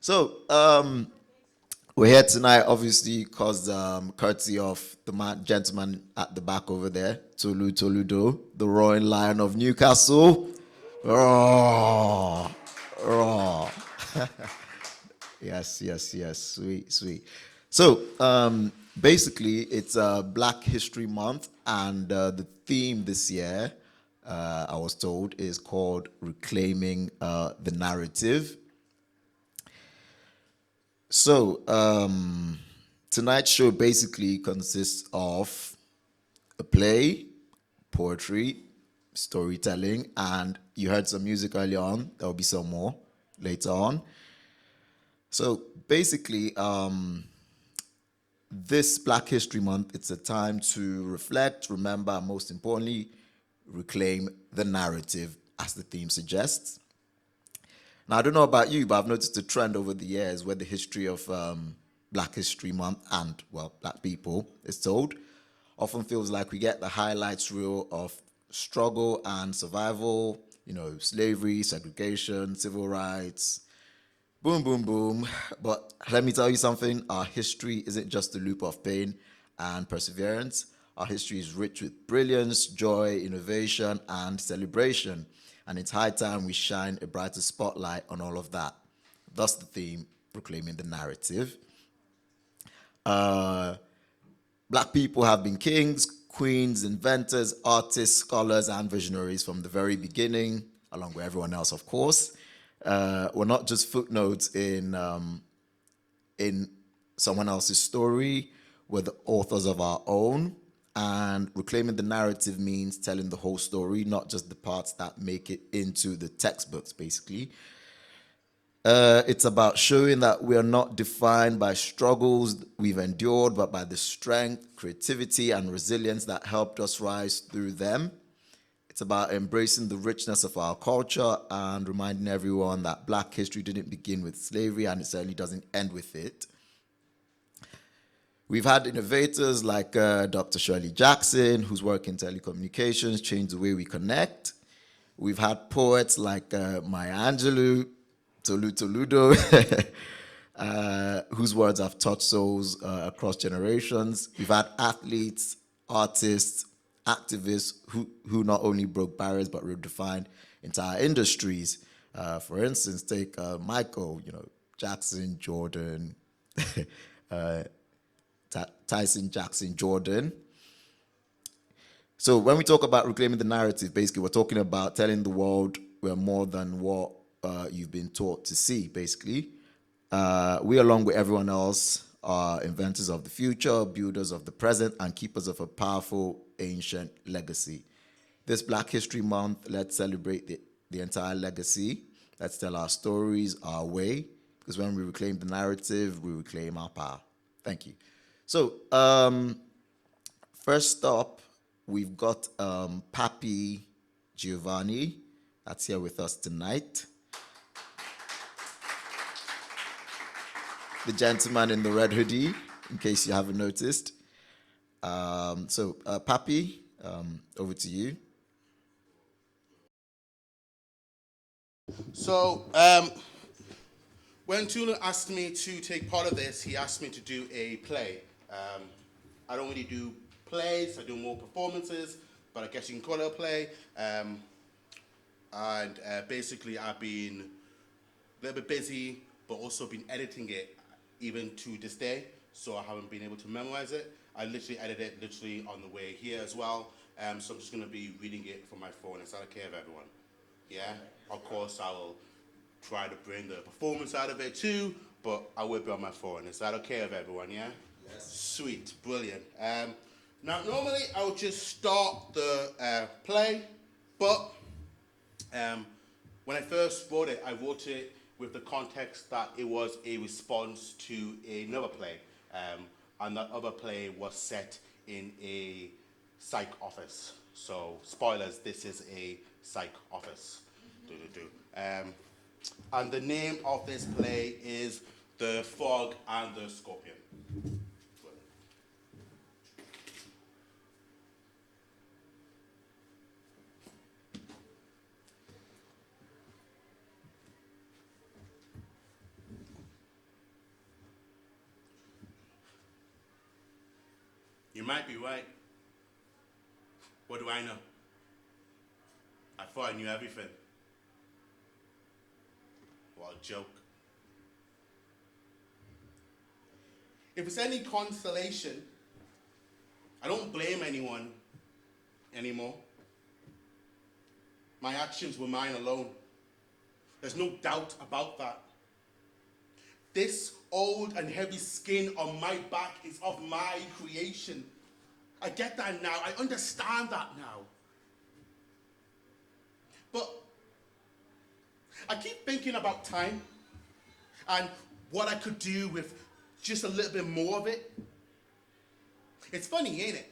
So, we're here tonight, obviously, because courtesy of the gentleman at the back over there, Tolutoludo, the roaring lion of Newcastle. Roar, roar. Yes. Sweet. So, basically, it's Black History Month, and the theme this year, I was told, is called Reclaiming the Narrative. So, tonight's show basically consists of a play, poetry, storytelling, and you heard some music earlier on. There will be some more later on. So, basically, this Black History Month, it's a time to reflect, remember, and most importantly, reclaim the narrative, as the theme suggests. Now, I don't know about you, but I've noticed a trend over the years where the history of Black History Month and, well, Black people is told. Often feels like we get the highlights reel of struggle and survival, slavery, segregation, civil rights, boom, boom, boom. But let me tell you something, our history isn't just a loop of pain and perseverance. Our history is rich with brilliance, joy, innovation, and celebration. And it's high time we shine a brighter spotlight on all of that. Thus the theme, Proclaiming the Narrative. Black people have been kings, queens, inventors, artists, scholars, and visionaries from the very beginning, along with everyone else, of course. We're not just footnotes in someone else's story. We're the authors of our own. And reclaiming the narrative means telling the whole story, not just the parts that make it into the textbooks, basically. It's about showing that we are not defined by struggles we've endured, but by the strength, creativity, and resilience that helped us rise through them. It's about embracing the richness of our culture and reminding everyone that Black history didn't begin with slavery and it certainly doesn't end with it. We've had innovators like Dr. Shirley Jackson, whose work in telecommunications changed the way we connect. We've had poets like Maya Angelou, Tolutoludo, whose words have touched souls across generations. We've had athletes, artists, activists who not only broke barriers but redefined entire industries. For instance, take Michael, Jackson, Jordan, Tyson, Jackson, Jordan. So when we talk about reclaiming the narrative, basically we're talking about telling the world we're more than what you've been taught to see, basically. We, along with everyone else, are inventors of the future, builders of the present, and keepers of a powerful ancient legacy. This Black History Month, let's celebrate the entire legacy. Let's tell our stories our way, because when we reclaim the narrative, we reclaim our power. Thank you. So, first up, we've got Papi Giovanni, that's here with us tonight. The gentleman in the red hoodie, in case you haven't noticed. Papi, over to you. So, when Tulu asked me to take part of this, he asked me to do a play. I don't really do plays, I do more performances, but I guess you can call it a play. Basically, I've been a little bit busy, but also been editing it even to this day, so I haven't been able to memorize it. I literally edited it on the way here as well, so I'm just going to be reading it from my phone. Is that okay with everyone? Yeah? Of course, I will try to bring the performance out of it too, but I will be on my phone. Is that okay with everyone, yeah? Yes. Sweet, brilliant. Now, normally I would just start the play, but when I first wrote it, I wrote it with the context that it was a response to another play. And that other play was set in a psych office. So, spoilers, this is a psych office. And the name of this play is The Frog and the Scorpion. You might be right. What do I know? I thought I knew everything. What a joke. If it's any consolation, I don't blame anyone anymore. My actions were mine alone. There's no doubt about that. This old and heavy skin on my back is of my creation. I get that now. I understand that now. But I keep thinking about time and what I could do with just a little bit more of it. It's funny, ain't it?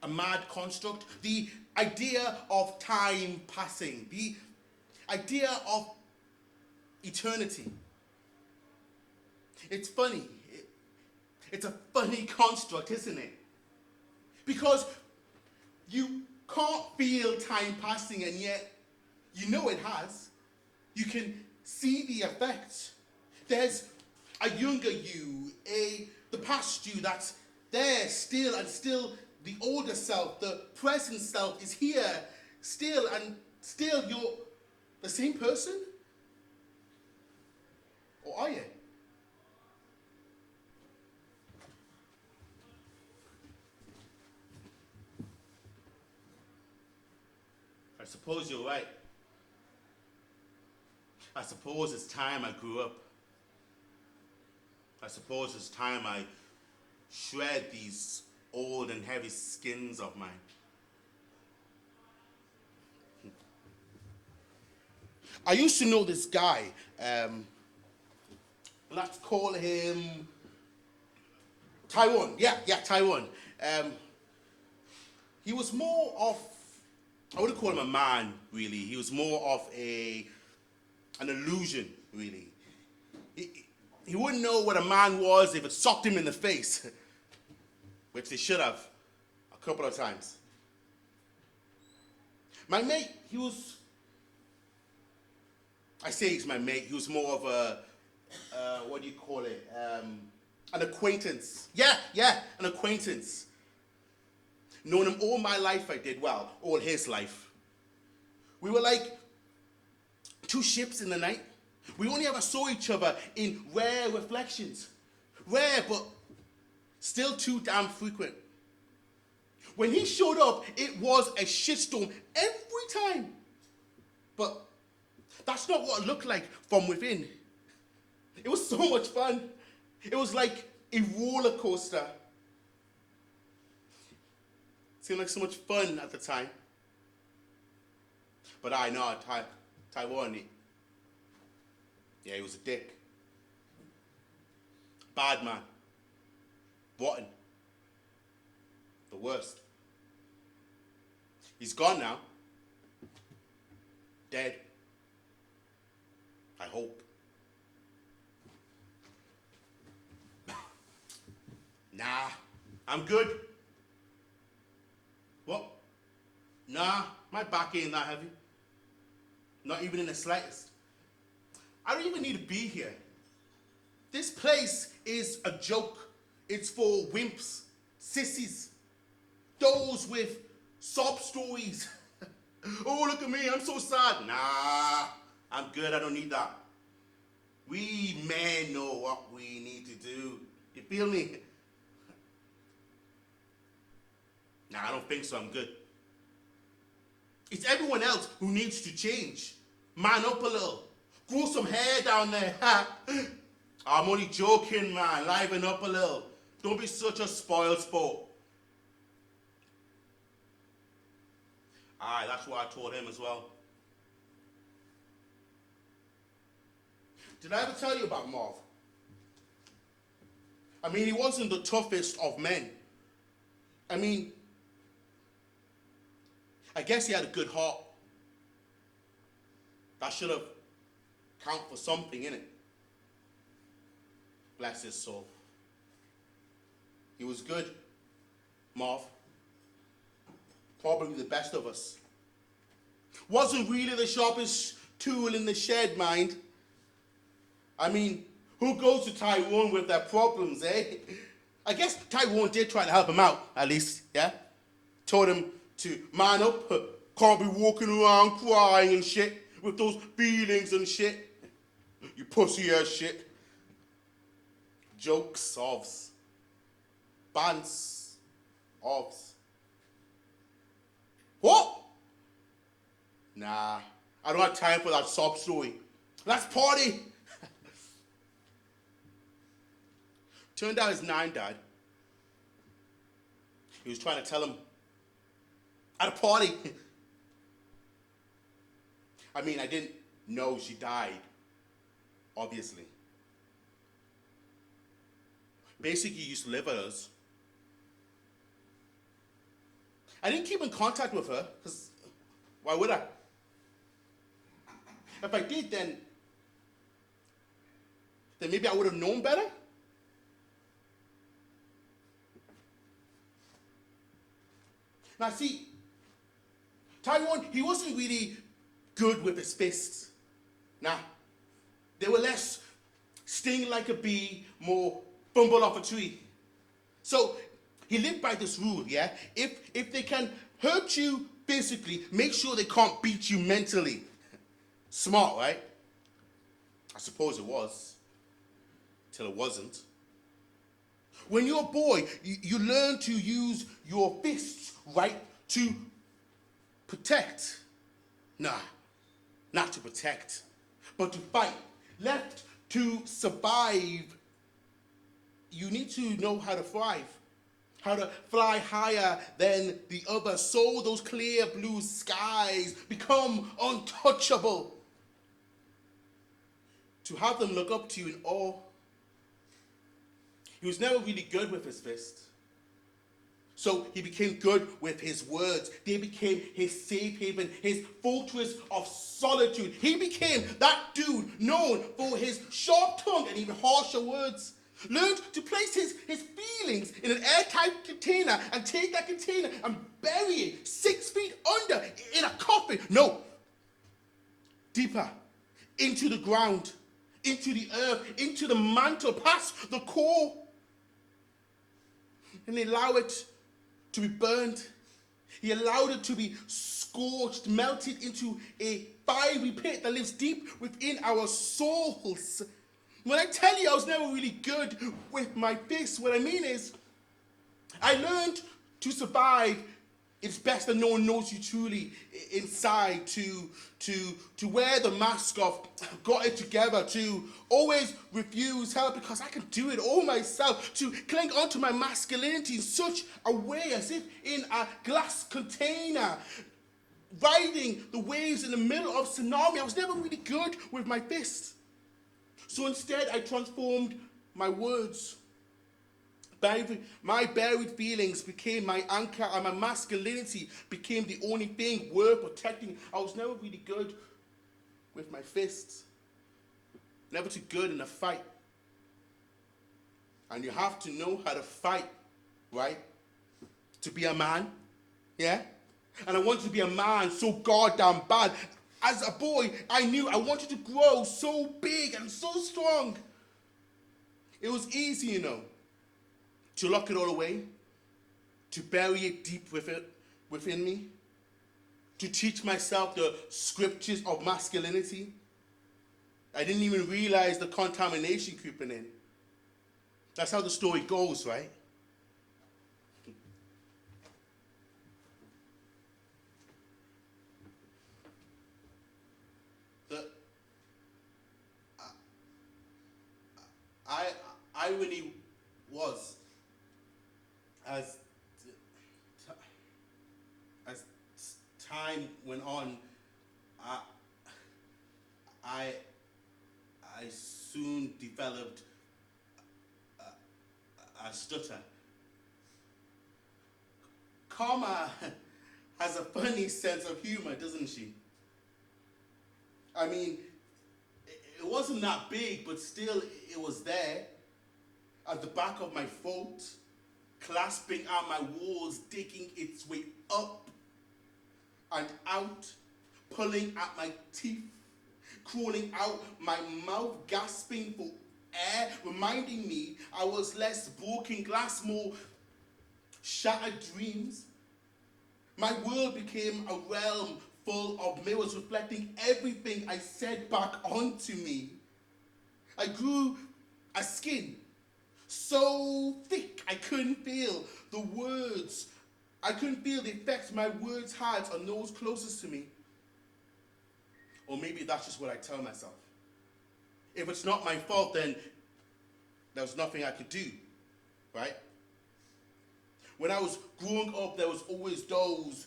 A mad construct. The idea of time passing. The idea of eternity. It's funny. It's a funny construct, isn't it? Because you can't feel time passing, and yet you know it has. You can see the effects. There's a younger you, the past you that's there still, and still the older self, the present self is here still, and still you're the same person? Or are you? I suppose you're right. I suppose it's time I grew up. I suppose it's time I shred these old and heavy skins of mine. I used to know this guy. Let's call him Taiwan. Yeah, Taiwan. He was more of, I wouldn't call him a man, really. He was more of an illusion, really. He wouldn't know what a man was if it sucked him in the face, which they should have a couple of times. My mate, I say he's my mate, he was more of a, what do you call it? An acquaintance. Yeah, an acquaintance. Known him all my life, I did. Well, all his life. We were like two ships in the night. We only ever saw each other in rare reflections. Rare, but still too damn frequent. When he showed up, it was a shitstorm every time. But that's not what it looked like from within. It was so much fun. It was like a roller coaster. It seemed like so much fun at the time. But I know Taiwan, he was a dick. Bad man. Rotten. The worst. He's gone now. Dead. I hope. Nah, I'm good. What? Nah, my back ain't that heavy. Not even in the slightest. I don't even need to be here. This place is a joke. It's for wimps, sissies, those with sob stories. Oh, look at me, I'm so sad. Nah, I'm good, I don't need that. We men know what we need to do. You feel me? Nah, I don't think so, I'm good. It's everyone else who needs to change. Man up a little. Grow some hair down there. I'm only joking, man. Liven up a little. Don't be such a spoiled sport. Aye, that's what I told him as well. Did I ever tell you about Marv? I mean, he wasn't the toughest of men. I mean, I guess he had a good heart. That should have counted for something, innit? Bless his soul. He was good, Marv. Probably the best of us. Wasn't really the sharpest tool in the shed, mind. I mean, who goes to Taiwan with their problems, eh? I guess Tyrone did try to help him out, at least, yeah? Told him to man up, can't be walking around crying and shit, with those feelings and shit. You pussy ass shit. Jokes, ofs. Bants, ofs. What? Nah, I don't have time for that sob story. Let's party. Turned out his nan died. He was trying to tell him at a party. I mean, I didn't know she died, obviously. Basically, he used to live with us. I didn't keep in contact with her, because why would I? If I did, then maybe I would have known better. Now see, Tyrone, he wasn't really good with his fists. Nah, they were less sting like a bee, more bumble off a tree. So he lived by this rule, yeah? If they can hurt you physically, make sure they can't beat you mentally. Smart, right? I suppose it was, till it wasn't. When you're a boy, you learn to use your fists, right, to protect. Nah, not to protect, but to fight. Left to survive, you need to know how to thrive, how to fly higher than the others, so those clear blue skies become untouchable. To have them look up to you in awe. He was never really good with his fist. So he became good with his words. They became his safe haven, his fortress of solitude. He became that dude known for his sharp tongue and even harsher words. Learned to place his feelings in an airtight container and take that container and bury it 6 feet under in a coffin. No. Deeper into the ground, into the earth, into the mantle, past the core. And allow it to be burned. He allowed it to be scorched, melted into a fiery pit that lives deep within our souls. When I tell you I was never really good with my fists, what I mean is I learned to survive. It's best that no one knows you truly inside, to wear the mask of got it together, to always refuse help because I can do it all myself, to cling onto my masculinity in such a way as if in a glass container, riding the waves in the middle of tsunami. I was never really good with my fists. So instead, I transformed my words. My buried feelings became my anchor, and my masculinity became the only thing worth protecting. I was never really good with my fists. Never too good in a fight. And you have to know how to fight, right? To be a man, yeah? And I wanted to be a man so goddamn bad. As a boy, I knew I wanted to grow so big and so strong. It was easy, you know, to lock it all away, to bury it deep within me, to teach myself the scriptures of masculinity. I didn't even realize the contamination creeping in. That's how the story goes, right? I really was, as time went on, I soon developed a stutter. Karma has a funny sense of humor, doesn't she? I mean, it wasn't that big, but still it was there at the back of my throat, clasping at my walls, digging its way up and out, pulling at my teeth, crawling out my mouth, gasping for air, reminding reminding me I was less broken glass, more shattered dreams. My world became a realm full of mirrors reflecting everything I said back onto me. I grew a skin so thick I couldn't feel the words. I couldn't feel the effects my words had on those closest to me. Or maybe that's just what I tell myself. If it's not my fault, then there was nothing I could do, right? When I was growing up, there was always those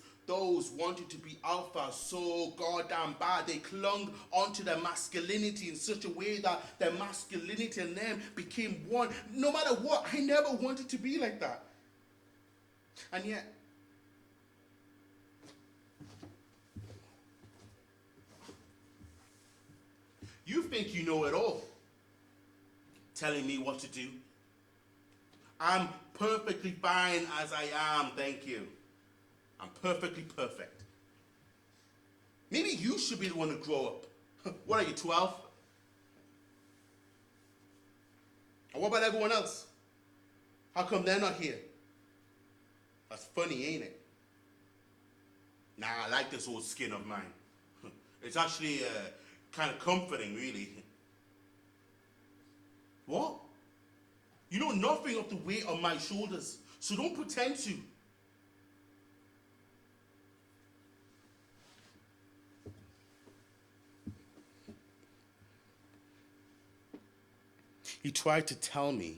wanting to be alpha so goddamn bad. They clung onto their masculinity in such a way that their masculinity and them became one. No matter what, I never wanted to be like that. And yet, you think you know it all, telling me what to do. I'm perfectly fine as I am, thank you. I'm perfectly perfect. Maybe you should be the one to grow up. What are you, 12? And what about everyone else? How come they're not here? That's funny, ain't it? Nah, I like this old skin of mine. It's actually kind of comforting, really. What? You know nothing of the weight on my shoulders, so don't pretend to. He tried to tell me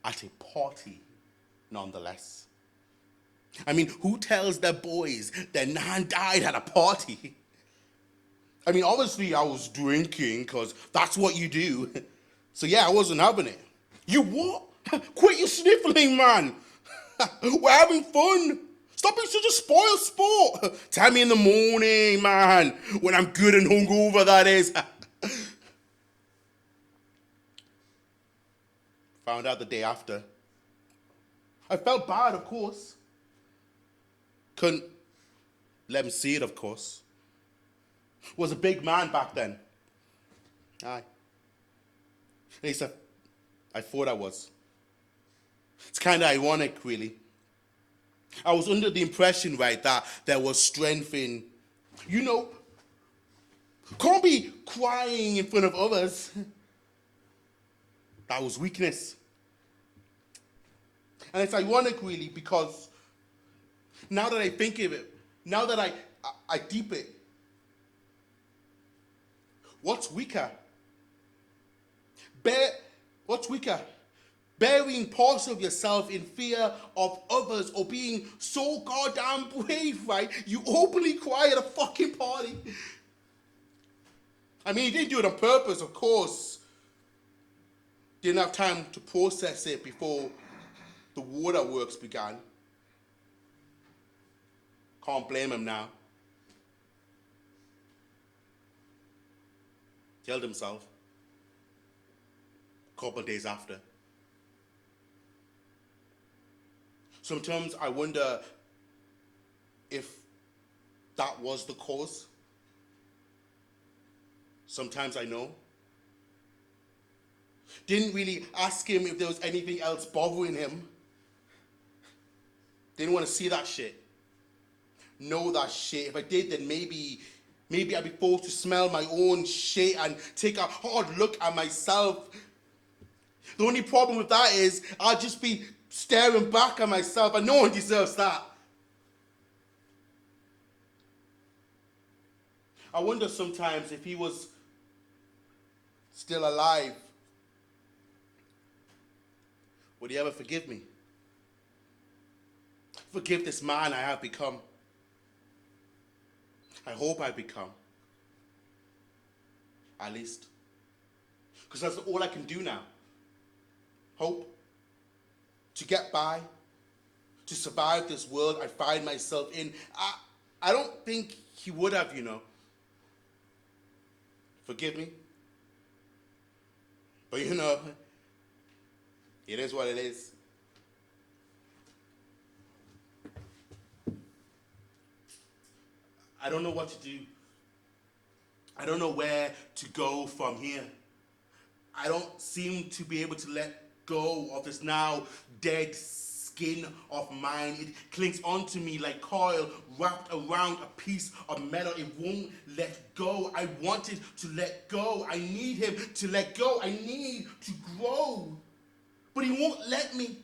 at a party, nonetheless. I mean, who tells their boys their nan died at a party? I mean, obviously I was drinking, because that's what you do. So yeah, I wasn't having it. You what? Quit your sniffling, man. We're having fun. Stop being such a spoiled sport. Tell me in the morning, man. When I'm good and hungover, that is. Found out the day after. I felt bad, of course. Couldn't let him see it, of course. Was a big man back then. Aye. At least I thought I was. It's kind of ironic, really. I was under the impression, right, that there was strength in, can't be crying in front of others. That was weakness. And it's ironic, really, because now that I think of it, now that I deep it, what's weaker? What's weaker? Burying parts of yourself in fear of others, or being so goddamn brave, right? You openly cry at a fucking party. I mean, he didn't do it on purpose, of course. Didn't have time to process it before the waterworks began. Can't blame him now. Killed himself a couple of days after. Sometimes I wonder if that was the cause. Sometimes I know. Didn't really ask him if there was anything else bothering him. Didn't want to see that shit. Know that shit. If I did, then maybe I'd be forced to smell my own shit and take a hard look at myself. The only problem with that is I'd just be staring back at myself, and no one deserves that. I wonder sometimes if he was still alive, would he ever forgive me? Forgive this man I have become. I hope I become. At least. Because that's all I can do now. Hope. To get by. To survive this world I find myself in. I don't think he would have, Forgive me. But it is what it is. I don't know what to do. I don't know where to go from here. I don't seem to be able to let go of this now dead skin of mine. It clings onto me like coil wrapped around a piece of metal. It won't let go. I want it to let go. I need him to let go. I need to grow. But he won't let me.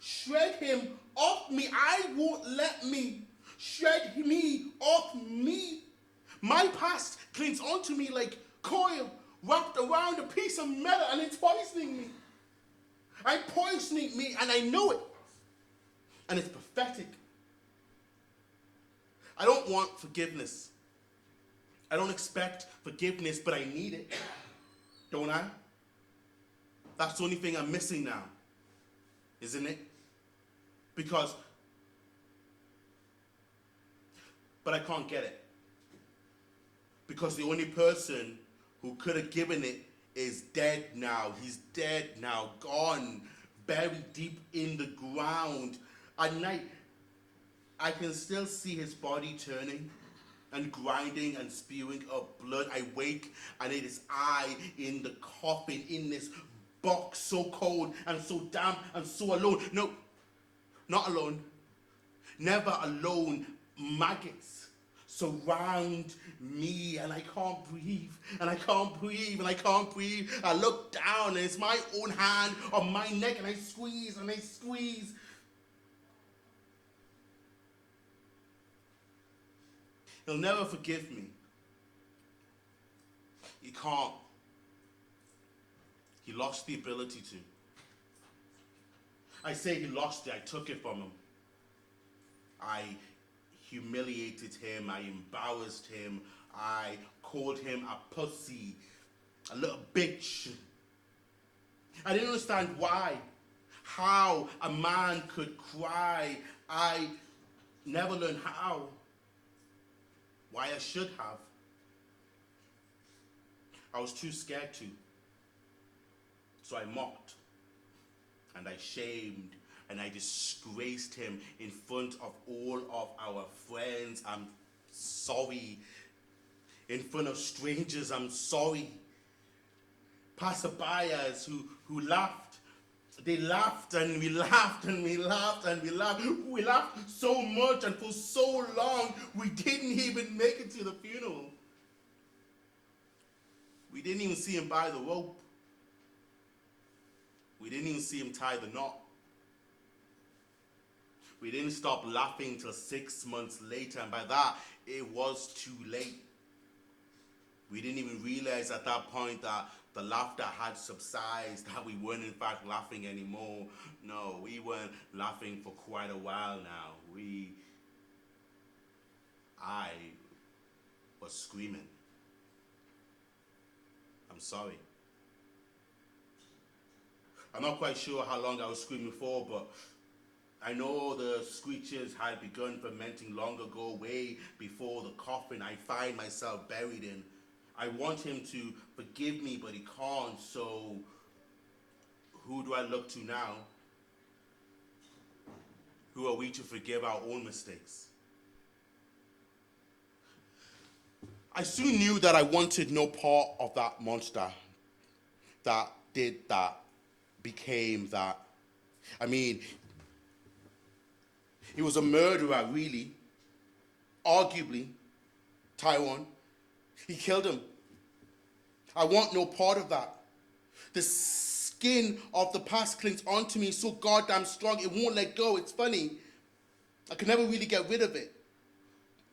Shred him off me. I won't let me. Shred me off me. My past clings onto me like coil wrapped around a piece of metal, and it's poisoning me. I'm poisoning me, and I know it. And it's pathetic. I don't want forgiveness. I don't expect forgiveness, but I need it. Don't I? That's the only thing I'm missing now, isn't it? But I can't get it. Because the only person who could have given it is dead now. He's dead now, gone, buried deep in the ground. At night, I can still see his body turning and grinding and spewing up blood. I wake and it is I in the coffin, in this box, so cold and so damp and so alone. No, not alone. Never alone. Maggots surround me, and I can't breathe, and I can't breathe, and I can't breathe. I look down, and it's my own hand on my neck, and I squeeze, and I squeeze. He'll never forgive me. He can't. He lost the ability to. I say he lost it, I took it from him. I humiliated him, I embarrassed him, I called him a pussy, a little bitch. I didn't understand why, how a man could cry. I never learned how, why I should have. I was too scared to. So I mocked, and I shamed, and I disgraced him in front of all of our friends. I'm sorry. In front of strangers, I'm sorry. Passerbyers who laughed. They laughed and we laughed and we laughed and we laughed. We laughed so much and for so long, we didn't even make it to the funeral. We didn't even see him buy the rope. We didn't even see him tie the knot. We didn't stop laughing till 6 months later, and by that, it was too late. We didn't even realize at that point that the laughter had subsided, that we weren't in fact laughing anymore. No, we weren't laughing for quite a while now. I was screaming. I'm sorry. I'm not quite sure how long I was screaming for, but I know the screeches had begun fermenting long ago, way before the coffin I find myself buried in. I want him to forgive me, but he can't, so who do I look to now? Who are we to forgive our own mistakes? I soon knew that I wanted no part of that monster that did that, became that. I mean, he was a murderer, really. Arguably, Taiwan. He killed him. I want no part of that. The skin of the past clings onto me so goddamn strong, it won't let go. It's funny. I can never really get rid of it.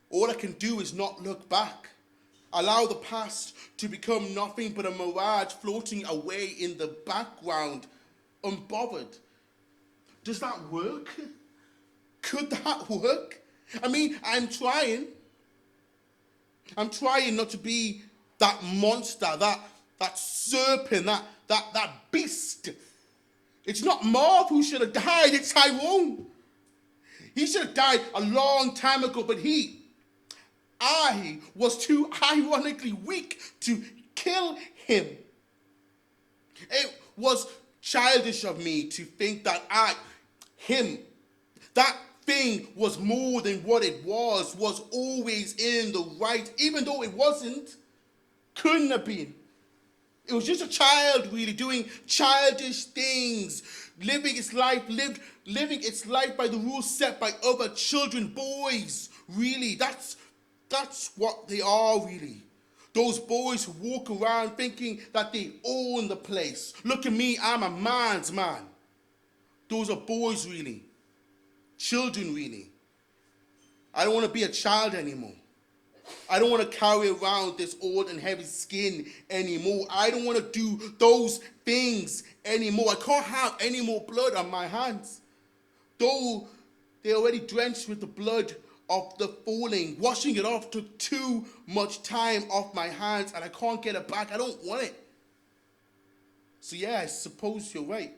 All I can do is not look back. Allow the past to become nothing but a mirage floating away in the background, unbothered. Does that work? Could that work? I mean, I'm trying. I'm trying not to be that monster, that serpent, that beast. It's not Marv who should have died, it's Tyrone. He should have died a long time ago, but I was too ironically weak to kill him. It was childish of me to think that that thing was more than what it was always in the right, even though it wasn't, couldn't have been. It was just a child really doing childish things, living its life by the rules set by other children, boys. Really, that's what they are really. Those boys who walk around thinking that they own the place. Look at me, I'm a man's man. Those are boys really. Children really. I don't want to be a child anymore. I don't want to carry around this old and heavy skin anymore. I don't want to do those things anymore. I can't have any more blood on my hands. Though they're already drenched with the blood of the falling. Washing it off took too much time off my hands and I can't get it back. I don't want it. So yeah, I suppose you're right.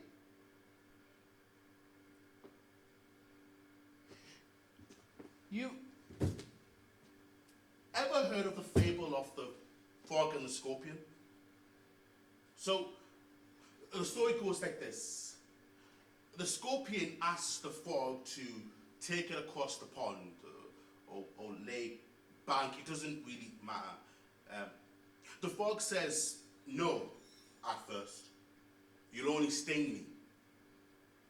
You ever heard of the fable of the frog and the scorpion? So, the story goes like this. The scorpion asks the frog to take it across the pond or lake, bank, it doesn't really matter. The frog says no at first. You'll only sting me.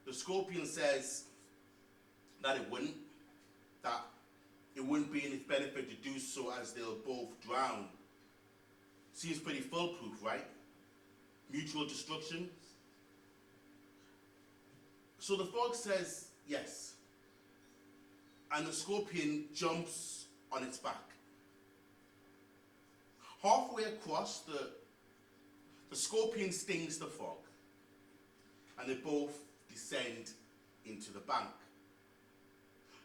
The scorpion says that it wouldn't be in its benefit to do so as they'll both drown. Seems pretty foolproof, right? Mutual destruction. So the frog says yes. And the scorpion jumps on its back. Halfway across, the scorpion stings the frog. And they both descend into the bank.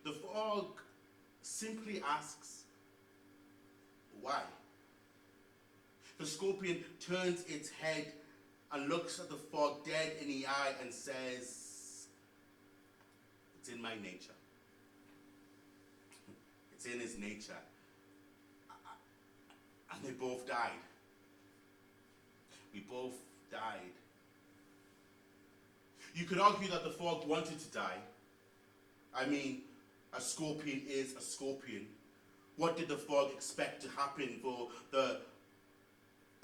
The frog simply asks, why? The scorpion turns its head and looks at the frog dead in the eye and says, it's in my nature. It's in his nature. And they both died. We both died. You could argue that the frog wanted to die. I mean, a scorpion is a scorpion. What did the frog expect to happen? For the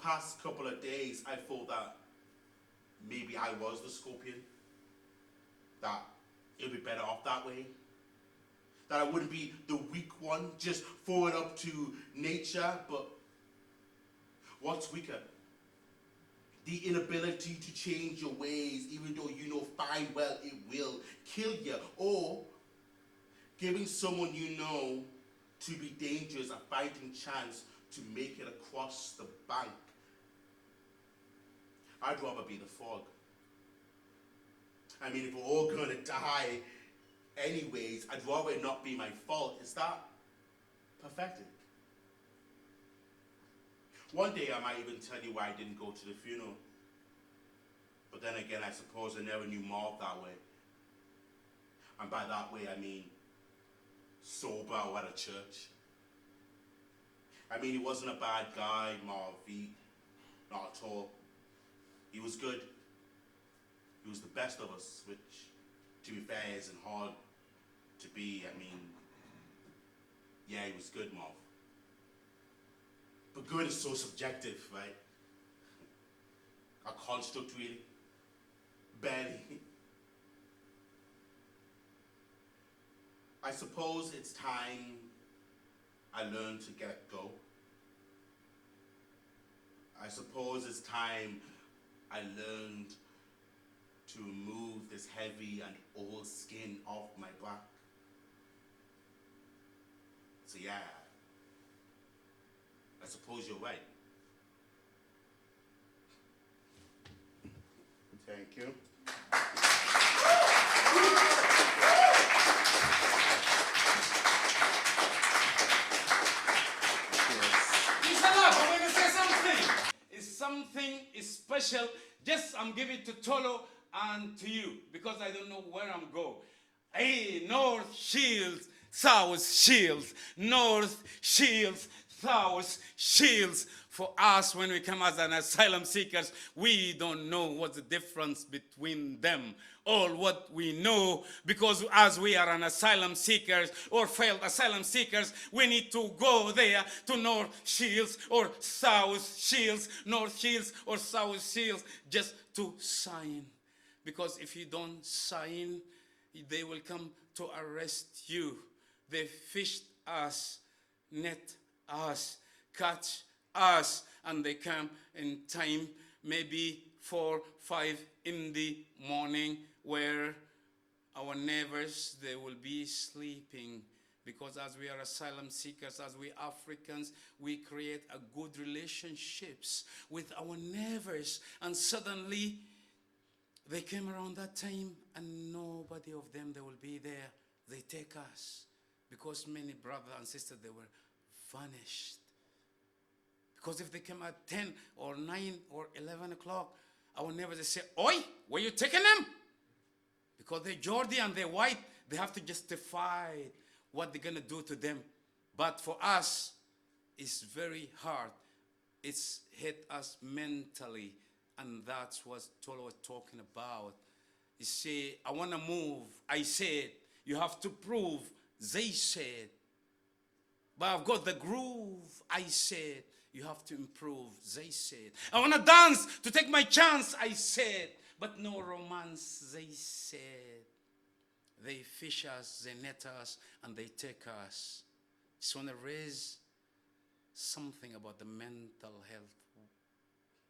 past couple of days, I thought that maybe I was the scorpion. That it would be better off that way. That I wouldn't be the weak one, just throw it up to nature. But what's weaker? The inability to change your ways, even though you know fine well it will kill you. Or giving someone you know to be dangerous a fighting chance to make it across the bank. I'd rather be the frog. I mean, if we're all gonna die anyways, I'd rather it not be my fault. Is that pathetic? One day I might even tell you why I didn't go to the funeral. But then again, I suppose I never knew Marv that way. And by that way, I mean sober or at a church. I mean, he wasn't a bad guy, Marv. Not at all. He was good. He was the best of us, which, to be fair, isn't hard to be. I mean, yeah, he was good, Marv. But good is so subjective, right? A construct, really. Barely. I suppose it's time I learned to get go. I suppose it's time I learned to remove this heavy and old skin off my back. So yeah, I suppose you're right. Thank you. I'm going to say something. It's something special. Just I'm giving it to Tolu and to you because I don't know where I'm going. Hey, North Shields, South Shields, North Shields, South Shields. For us, when we come as an asylum seekers, we don't know what's the difference between them. All what we know, because as we are an asylum seekers or failed asylum seekers, we need to go there to North Shields or South Shields, North Shields or South Shields, just to sign. Because if you don't sign, they will come to arrest you. They fished us, net us, catch us, and they come in time, maybe 4, 5 in the morning, where our neighbors, they will be sleeping. Because as we are asylum seekers, as we Africans, we create a good relationships with our neighbors, and suddenly they came around that time and nobody of them, they will be there. They take us because many brothers and sisters, they were vanished. Because if they came at 10 or 9 or 11 o'clock, our neighbors, they say, "Oi, where you taking them?" Because they're Geordie and they're white, they have to justify what they're going to do to them. But for us, it's very hard. It's hit us mentally. And that's what Tolu was talking about. You see, I want to move. I said, you have to prove. They said. But I've got the groove. I said, you have to improve. They said. I want to dance to take my chance. I said. But no romance. They said. They fish us, they net us, and they take us. Just want to raise something about the mental health,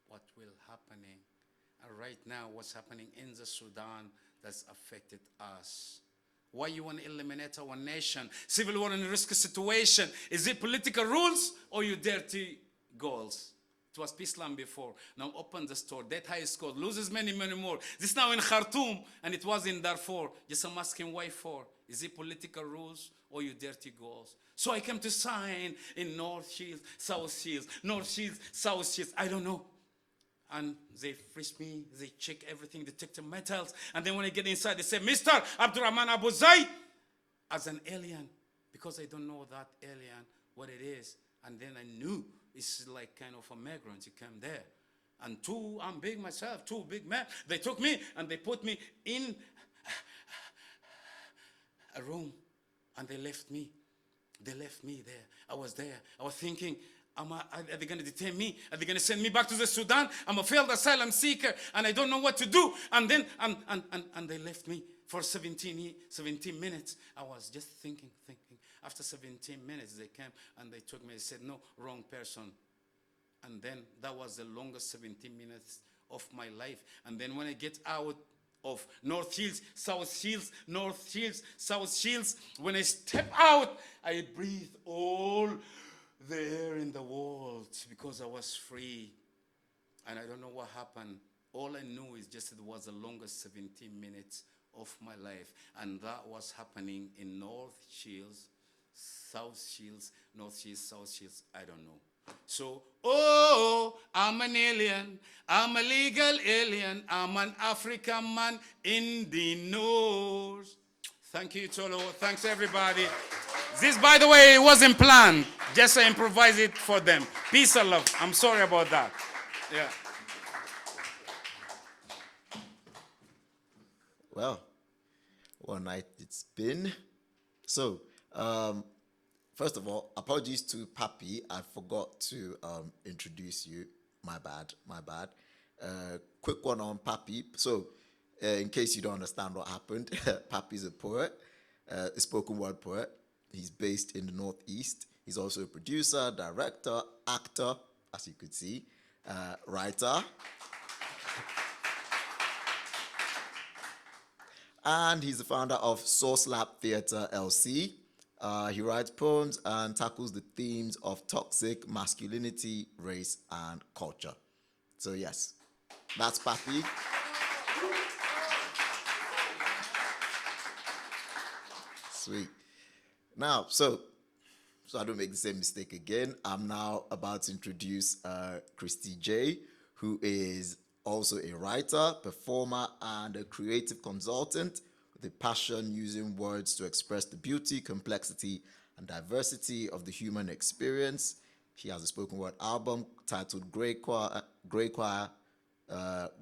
what will happening. And right now, what's happening in the Sudan that's affected us. Why you want to eliminate our nation? Civil war in a risky situation. Is it political rules or you dirty goals? It was Peaceland before. Now open the store. That high score loses many, many more. This now in Khartoum and it was in Darfur. Just I'm asking why for? Is it political rules or you dirty goals? So I came to sign in North Shields, South Shields, North Shields, South Shields. I don't know. And they frisk me, they check everything, they check the metals. And then when I get inside, they say, "Mr. Abdurrahman Abu Zaid," as an alien. Because I don't know that alien, what it is. And then I knew it's like kind of a migrant. He came there. And I'm big myself, 2 big men. They took me and they put me in a room. And they left me. They left me there. I was there. I was thinking, are they going to detain me? Are they going to send me back to the Sudan? I'm a failed asylum seeker and I don't know what to do. And then, and they left me for 17 minutes. I was just thinking. After 17 minutes, they came and they took me. They said, "No, wrong person." And then that was the longest 17 minutes of my life. And then when I get out of North Shields, South Shields, North Shields, South Shields, when I step out, I breathe all the air in the world because I was free. And I don't know what happened. All I knew is just it was the longest 17 minutes of my life. And that was happening in North Shields, South Shields, North Shields, South Shields, I don't know. So, I'm an alien. I'm a legal alien. I'm an African man in the North. Thank you, Tolu. Thanks, everybody. This, by the way, wasn't planned. Just I improvised it for them. Peace and love. I'm sorry about that. Yeah. Well, one night it's been. So, first of all, apologies to Papi. I forgot to introduce you. My bad. Quick one on Papi. So, in case you don't understand what happened, Papi's a poet, a spoken word poet. He's based in the Northeast. He's also a producer, director, actor, as you could see, writer. And he's the founder of Source Lab Theatre LC. He writes poems and tackles the themes of toxic masculinity, race, and culture. So yes, that's Papi. Sweet. Now, so I don't make the same mistake again, I'm now about to introduce Christy J, who is also a writer, performer, and a creative consultant with a passion using words to express the beauty, complexity, and diversity of the human experience. She has a spoken word album titled Grey Choir,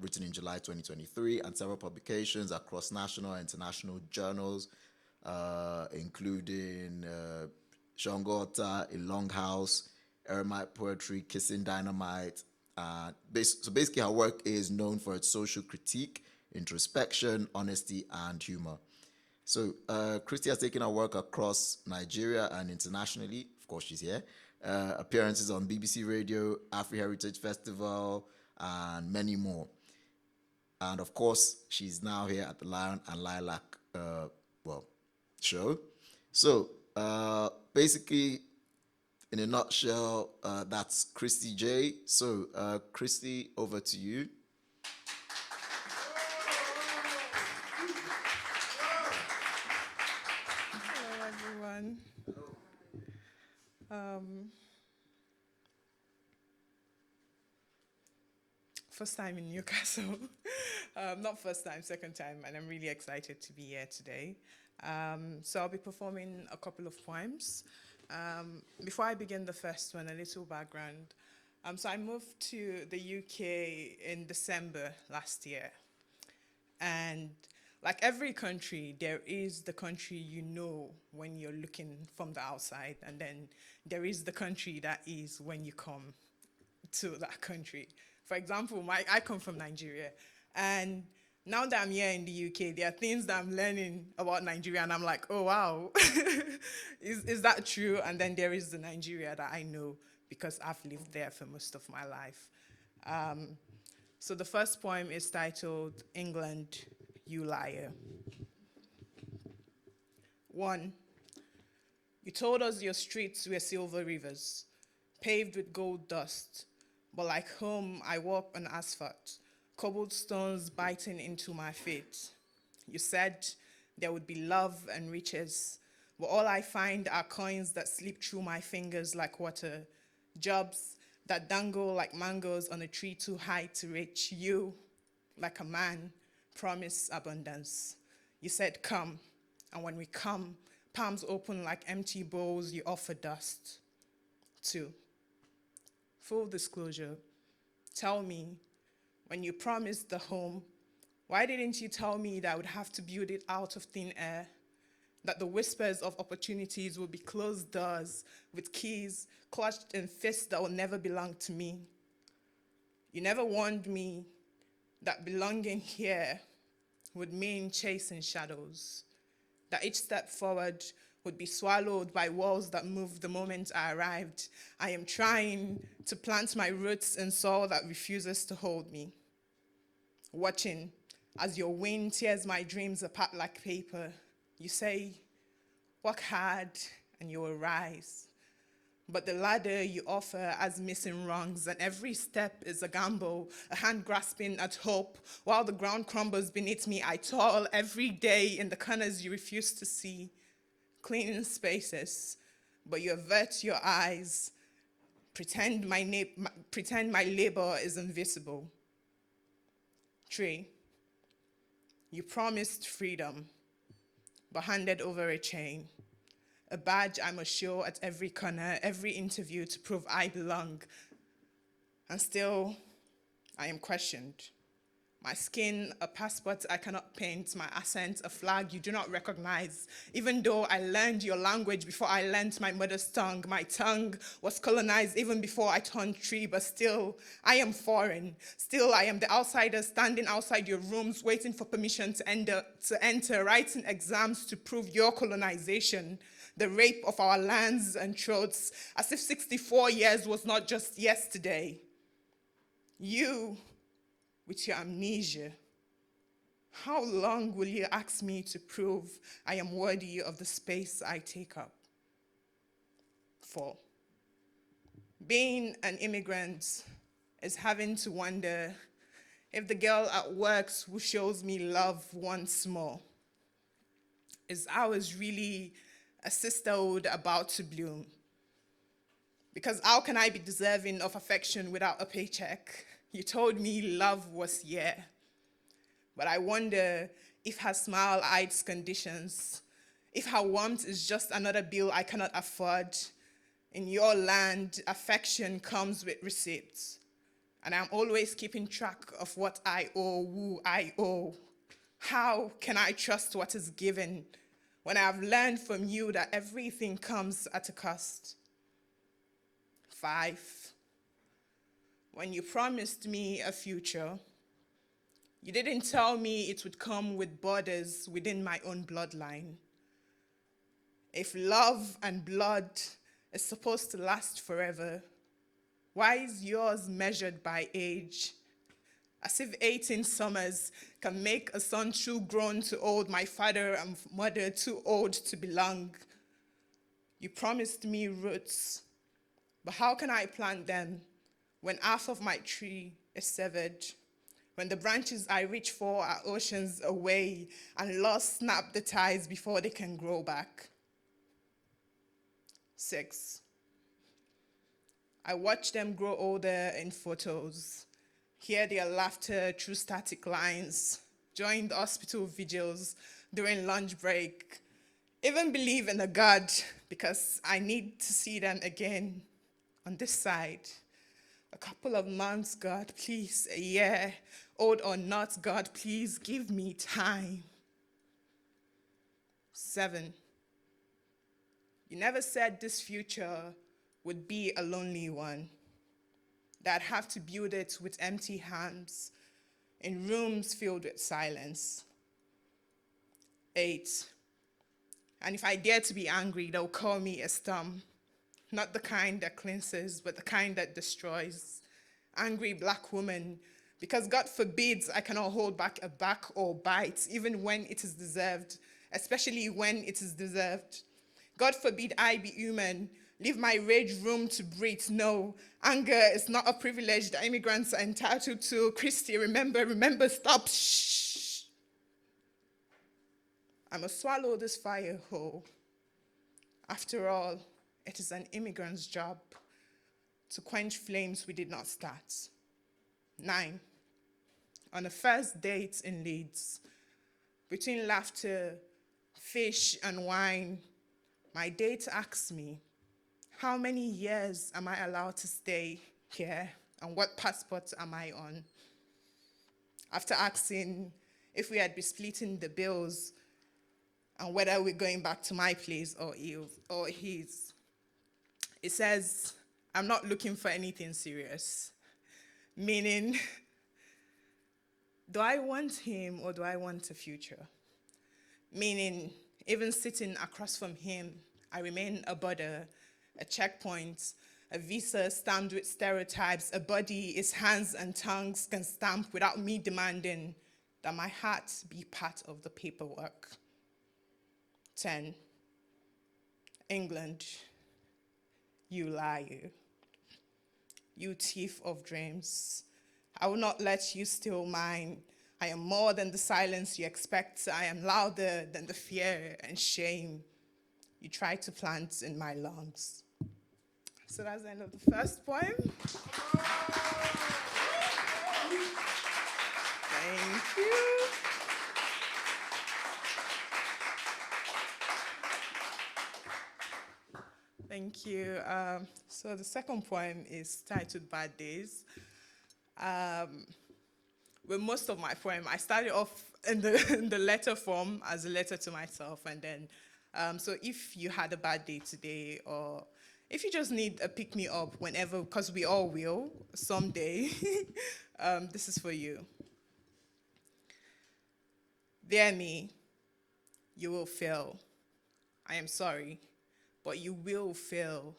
written in July 2023, and several publications across national and international journals, including Shongota, A Longhouse, Eremite Poetry, Kissing Dynamite. So basically, her work is known for its social critique, introspection, honesty, and humor. So Christy has taken her work across Nigeria and internationally. Of course, she's here. Appearances on BBC Radio, Afri Heritage Festival, and many more. And of course, she's now here at the Lion and Lilac show. So basically, in a nutshell, that's Christy J. So Christy, over to you. Hello, everyone. First time in Newcastle. Not first time, second time, and I'm really excited to be here today. So I'll be performing a couple of poems. Before I begin the first one, a little background. So I moved to the UK in December last year. And like every country, there is the country you know when you're looking from the outside, and then there is the country that is when you come to that country. For example, I come from Nigeria, and now that I'm here in the UK, there are things that I'm learning about Nigeria, and I'm like, oh, wow, is that true? And then there is the Nigeria that I know because I've lived there for most of my life. So the first poem is titled, England, You Liar. 1. You told us your streets were silver rivers, paved with gold dust, but like home, I walk on asphalt, cobblestones biting into my feet. You said there would be love and riches, but all I find are coins that slip through my fingers like water, jobs that dangle like mangoes on a tree too high to reach. You, like a man, promise abundance. You said come, and when we come, palms open like empty bowls, you offer dust. 2. Full disclosure, tell me, when you promised the home, why didn't you tell me that I would have to build it out of thin air? That the whispers of opportunities will be closed doors with keys clutched in fists that will never belong to me. You never warned me that belonging here would mean chasing shadows, that each step forward would be swallowed by walls that moved the moment I arrived. I am trying to plant my roots in soil that refuses to hold me. Watching as your wind tears my dreams apart like paper. You say, work hard and you will rise. But the ladder you offer has missing rungs, and every step is a gamble, a hand grasping at hope. While the ground crumbles beneath me, I toil every day in the corners you refuse to see. Cleaning spaces, but you avert your eyes, pretend my labor is invisible. 3. You promised freedom, but handed over a chain, a badge I must show at every corner, every interview to prove I belong. And still, I am questioned. My skin, a passport I cannot paint, my accent, a flag you do not recognize. Even though I learned your language before I learned my mother's tongue, my tongue was colonized even before I turned 3, but still, I am foreign. Still, I am the outsider standing outside your rooms waiting for permission to enter, writing exams to prove your colonization, the rape of our lands and throats, as if 64 years was not just yesterday. You, with your amnesia, how long will you ask me to prove I am worthy of the space I take up? 4. Being an immigrant is having to wonder if the girl at work who shows me love once more, is ours really a sisterhood about to bloom? Because how can I be deserving of affection without a paycheck? You told me love was here, but I wonder if her smile hides conditions, if her warmth is just another bill I cannot afford. In your land, affection comes with receipts. And I'm always keeping track of what I owe, who I owe. How can I trust what is given when I've learned from you that everything comes at a cost? 5, when you promised me a future, you didn't tell me it would come with borders within my own bloodline. If love and blood is supposed to last forever, why is yours measured by age? As if 18 summers can make a son too grown to old, my father and mother too old to belong. You promised me roots, but how can I plant them when half of my tree is severed? When the branches I reach for are oceans away and lost snap the ties before they can grow back. 6, I watch them grow older in photos, hear their laughter through static lines, join the hospital vigils during lunch break, even believe in a God because I need to see them again on this side. A couple of months, God, please, a year, old or not, God, please give me time. 7, you never said this future would be a lonely one, that I'd have to build it with empty hands in rooms filled with silence. 8, and if I dare to be angry, they'll call me a storm, not the kind that cleanses, but the kind that destroys. Angry black woman, because God forbids I cannot hold back a back or bite, even when it is deserved, especially when it is deserved. God forbid I be human, leave my rage room to breathe. No, anger is not a privilege that immigrants are entitled to. Christy, remember, stop, shh. I must swallow this fire whole. After all, it is an immigrant's job to quench flames we did not start. 9, on a first date in Leeds, between laughter, fish, and wine, my date asks me, how many years am I allowed to stay here, and what passport am I on? After asking if we had been splitting the bills and whether we're going back to my place or his, it says, I'm not looking for anything serious. Meaning, do I want him or do I want a future? Meaning, even sitting across from him, I remain a border, a checkpoint, a visa stamped with stereotypes, a body his hands and tongues can stamp without me demanding that my heart be part of the paperwork. 10, England, you liar, you thief of dreams. I will not let you steal mine. I am more than the silence you expect. I am louder than the fear and shame you try to plant in my lungs. So that's the end of the first poem. Thank you. Thank you. So the second poem is titled Bad Days. With most of my poem, I started off in the letter form as a letter to myself, and then, so if you had a bad day today, or if you just need a pick-me-up whenever, because we all will someday, this is for you. Dear me, you will fail. I am sorry, but you will fail.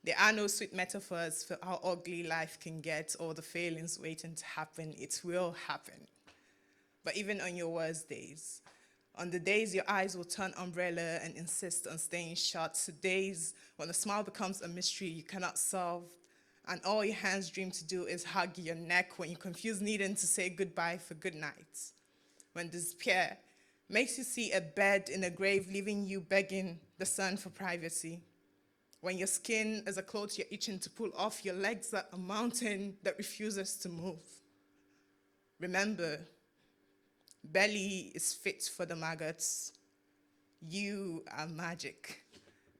There are no sweet metaphors for how ugly life can get or the failings waiting to happen. It will happen. But even on your worst days, on the days your eyes will turn umbrella and insist on staying shut, to days when a smile becomes a mystery you cannot solve, and all your hands dream to do is hug your neck when you confuse needing to say goodbye for good night. When despair makes you see a bed in a grave, leaving you begging the sun for privacy. When your skin is a cloth you're itching to pull off, your legs are a mountain that refuses to move. Remember, belly is fit for the maggots. You are magic.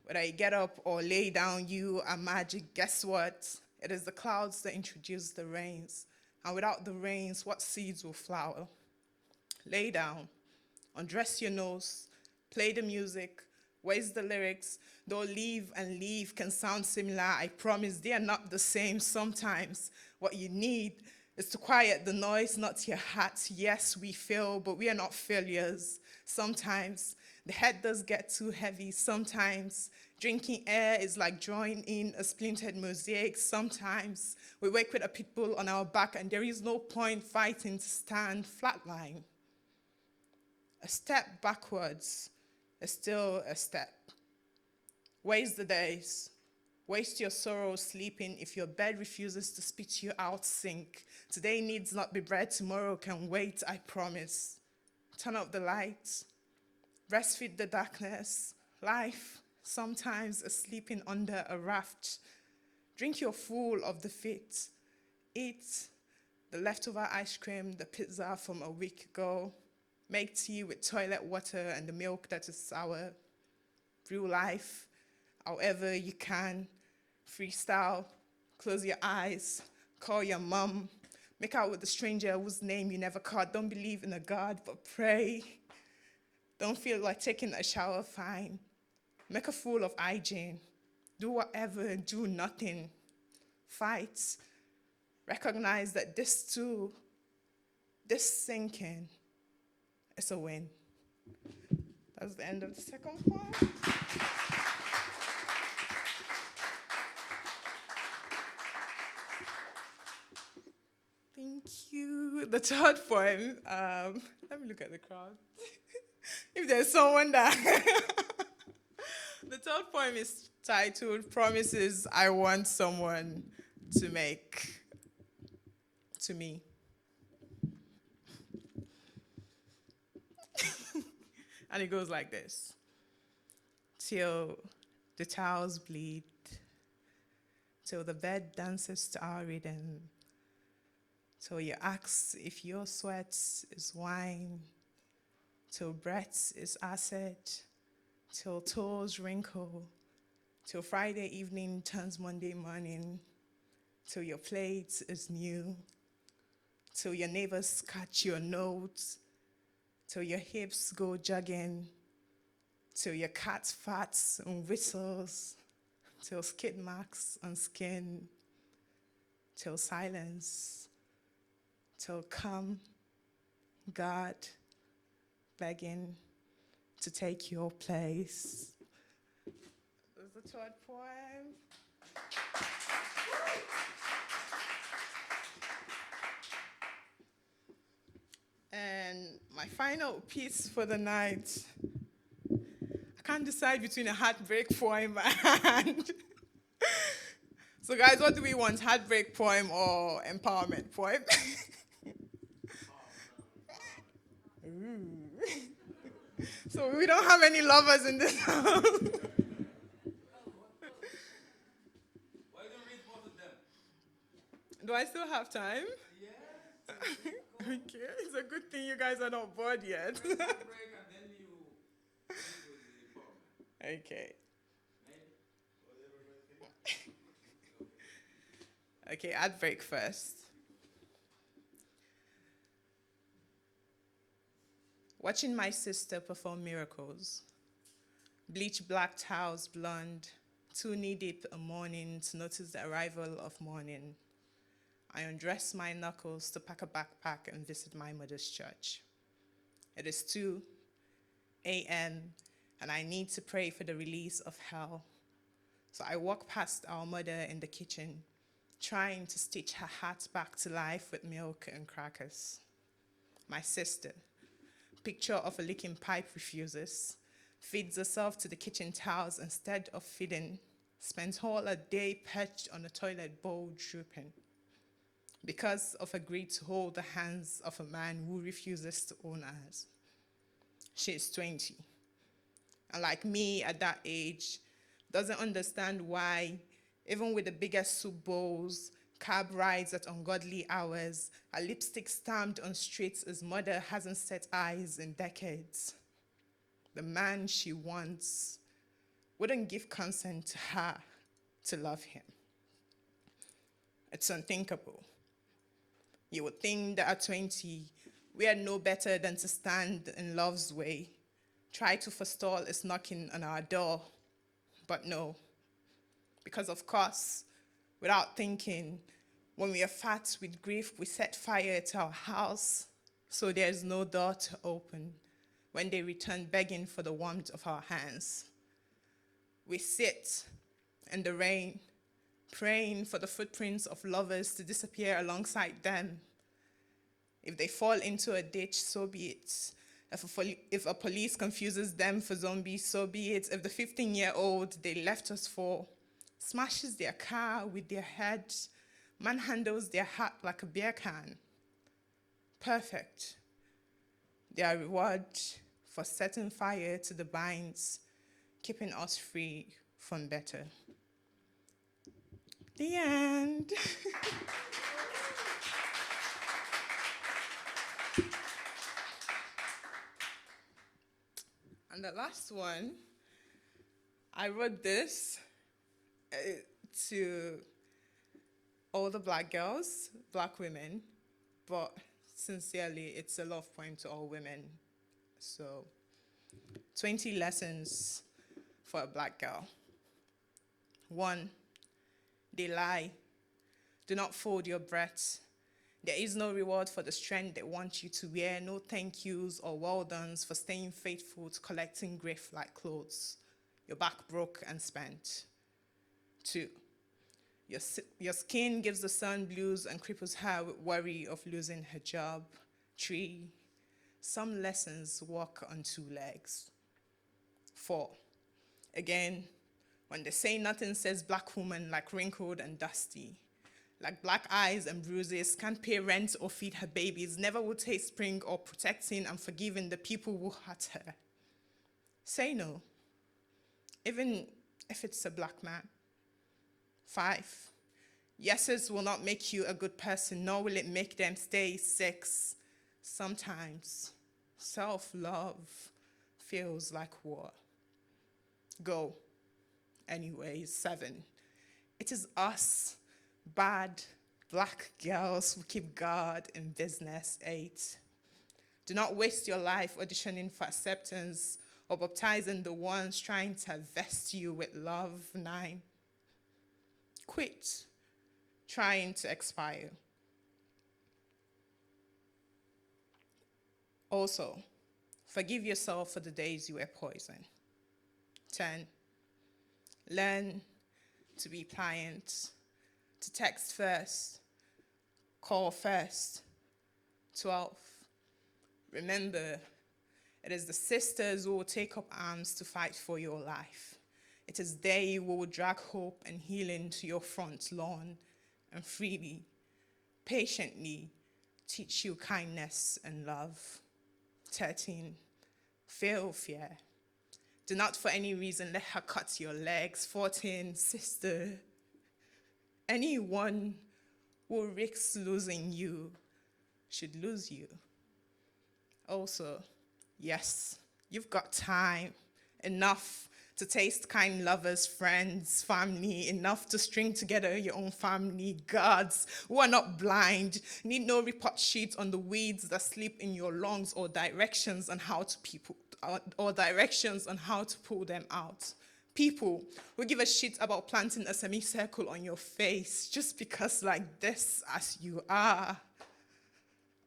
Whether you get up or lay down, you are magic. Guess what? It is the clouds that introduce the rains. And without the rains, what seeds will flower? Lay down, undress your nose, play the music. Where's the lyrics? Though leave and leave can sound similar, I promise they are not the same sometimes. What you need is to quiet the noise, not your heart. Yes, we fail, but we are not failures. Sometimes the head does get too heavy. Sometimes drinking air is like drawing in a splintered mosaic. Sometimes we wake with a pit bull on our back and there is no point fighting to stand flatline. A step backwards is still a step. Waste the days. Waste your sorrow sleeping. If your bed refuses to spit you out, sink. Today needs not be bread, tomorrow can wait, I promise. Turn up the lights. Breastfeed the darkness. Life, sometimes is sleeping under a raft. Drink your full of the fit. Eat the leftover ice cream, the pizza from a week ago. Make tea with toilet water and the milk that is sour. Brew life however you can. Freestyle, close your eyes, call your mom. Make out with the stranger whose name you never caught. Don't believe in a God, but pray. Don't feel like taking a shower, fine. Make a fool of hygiene. Do whatever, do nothing. Fight. Recognize that this too, this sinking, is a win. That's the end of the second poem. Thank you. The third poem, let me look at the crowd. If there's someone that... The third poem is titled Promises I Want Someone to Make to Me. And it goes like this. Till the towels bleed, till the bed dances to our rhythm, till you ask if your sweat is wine, till breath is acid, till toes wrinkle, till Friday evening turns Monday morning, till your plate is new, till your neighbors catch your notes, till your hips go jogging, till your cat farts and whistles, till skid marks on skin, till silence, till come, God, begging to take your place. That's the third poem. And my final piece for the night, I can't decide between a heartbreak poem and... So guys, what do we want, heartbreak poem or empowerment poem? So we don't have any lovers in this house. Why don't read both of them? Do I still have time? Yeah. Okay, it's a good thing you guys are not bored yet. Break and then you Okay. Okay, I'd break first. Watching my sister perform miracles. Bleach black towels blonde, too knee-deep a morning to notice the arrival of morning. I undress my knuckles to pack a backpack and visit my mother's church. It is 2 a.m. and I need to pray for the release of hell. So I walk past our mother in the kitchen, trying to stitch her heart back to life with milk and crackers. My sister, picture of a leaking pipe, refuses, feeds herself to the kitchen towels instead of feeding, spends all her day perched on a toilet bowl drooping, because of a greed to hold the hands of a man who refuses to own hers. She is 20, and like me at that age, doesn't understand why, even with the biggest soup bowls, cab rides at ungodly hours, a lipstick stamped on streets his mother hasn't set eyes in decades. The man she wants wouldn't give consent to her to love him. It's unthinkable. You would think that at 20, we are no better than to stand in love's way, try to forestall its knocking on our door. But no, because of course, without thinking, when we are fat with grief, we set fire to our house, so there is no door to open when they return begging for the warmth of our hands. We sit in the rain, praying for the footprints of lovers to disappear alongside them. If they fall into a ditch, so be it. If a police confuses them for zombies, so be it. If the 15-year-old they left us for smashes their car with their head, manhandles their heart like a beer can. Perfect. Their reward for setting fire to the binds, keeping us free from better. The end. And the last one, I wrote this to all the Black girls, Black women, but sincerely, it's a love poem to all women. So, 20 lessons for a Black girl. 1, they lie. Do not fold your breath. There is no reward for the strength they want you to wear, no thank yous or well dones for staying faithful to collecting grief like clothes. Your back broke and spent. 2, your skin gives the sun blues and cripples her with worry of losing her job. 3, some lessons walk on 2 legs. 4, again, when they say nothing says Black woman like wrinkled and dusty. Like black eyes and bruises, can't pay rent or feed her babies, never will taste spring or protecting and forgiving the people who hurt her. Say no, even if it's a Black man. 5, yeses will not make you a good person, nor will it make them stay. 6, sometimes self-love feels like war. Go. Anyways, 7, it is us, bad Black girls who keep God in business. 8, do not waste your life auditioning for acceptance or baptizing the ones trying to vest you with love. 9, quit trying to expire. Also, forgive yourself for the days you were poisoned. 10, learn to be pliant, to text first, call first. 12, remember, it is the sisters who will take up arms to fight for your life. It is they who will drag hope and healing to your front lawn and freely, patiently teach you kindness and love. 13, feel fear. Do not for any reason let her cut your legs. 14, sister, anyone who risks losing you should lose you. Also, yes, you've got time, enough to taste kind lovers, friends, family, enough to string together your own family. Gods who are not blind, need no report sheet on the weeds that sleep in your lungs or directions on how to pull them out. People who give a shit about planting a semicircle on your face just because like this as you are.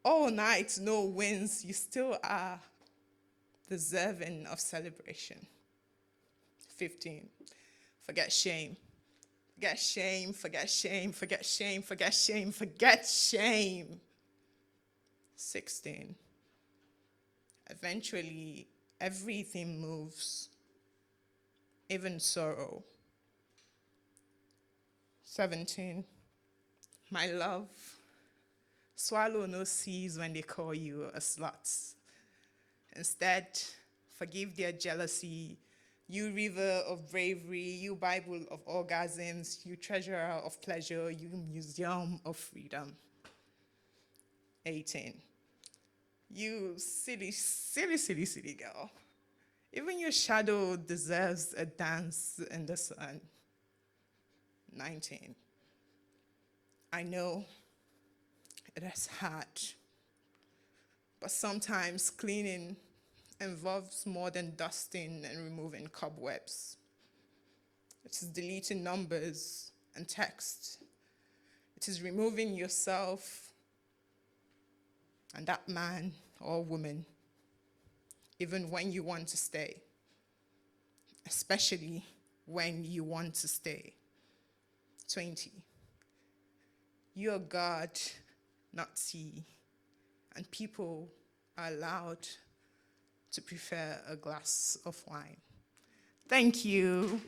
All night, no wins, you still are deserving of celebration. 15, forget shame. Forget shame, forget shame, forget shame, forget shame, forget shame. 16, eventually everything moves, even sorrow. 17, my love, swallow no seas when they call you a slut. Instead, forgive their jealousy, you river of bravery, you Bible of orgasms, you treasurer of pleasure, you museum of freedom. 18, you silly, silly, silly, silly girl. Even your shadow deserves a dance in the sun. 19. I know it is hard, but sometimes cleaning involves more than dusting and removing cobwebs. It is deleting numbers and text. It is removing yourself and that man or woman, even when you want to stay, especially when you want to stay. 20. You are God, not tea, and people are allowed to prefer a glass of wine. Thank you.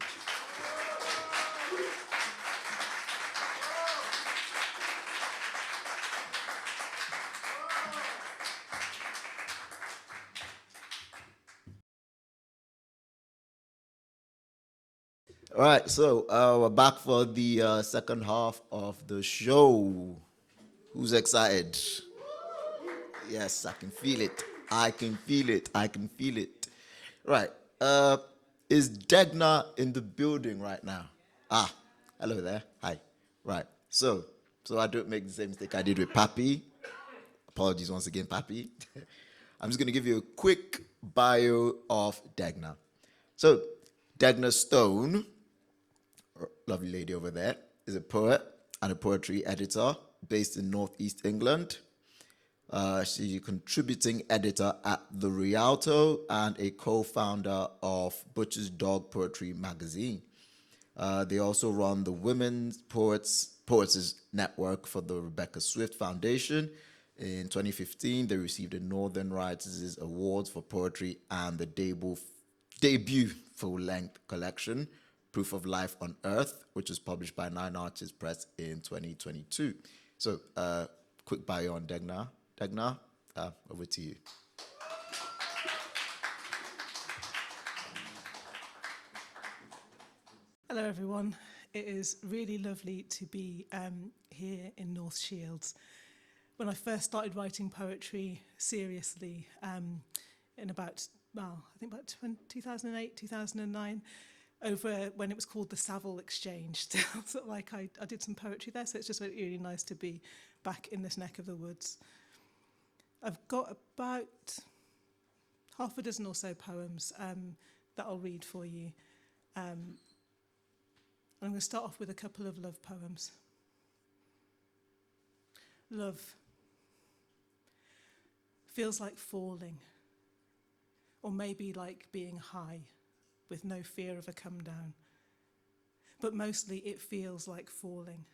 All right, so we're back for the second half of the show. Who's excited? Yes, I can feel it. I can feel it. I can feel it. Right. Is Degna in the building right now? Ah, hello there. Hi. Right. So I don't make the same mistake I did with Pappy. Apologies once again, Pappy. I'm just going to give you a quick bio of Degna. So, Degna Stone, lovely lady over there, is a poet and a poetry editor based in Northeast England. She's a contributing editor at the Rialto and a co-founder of Butcher's Dog Poetry magazine. They also run the Women's Poets Network for the Rebecca Swift Foundation. In 2015, they received a Northern Writers Award for poetry and the debut full-length collection, Proof of Life on Earth, which was published by Nine Artists Press in 2022. So, quick bio on Degna. Degna, over to you. Hello, everyone. It is really lovely to be here in North Shields. When I first started writing poetry seriously in about 2008, 2009, over when it was called the Savile Exchange. So like I did some poetry there, so it's just really nice to be back in this neck of the woods. I've got about half a dozen or so poems that I'll read for you. I'm going to start off with a couple of love poems. Love feels like falling, or maybe like being high with no fear of a come down. But mostly it feels like falling,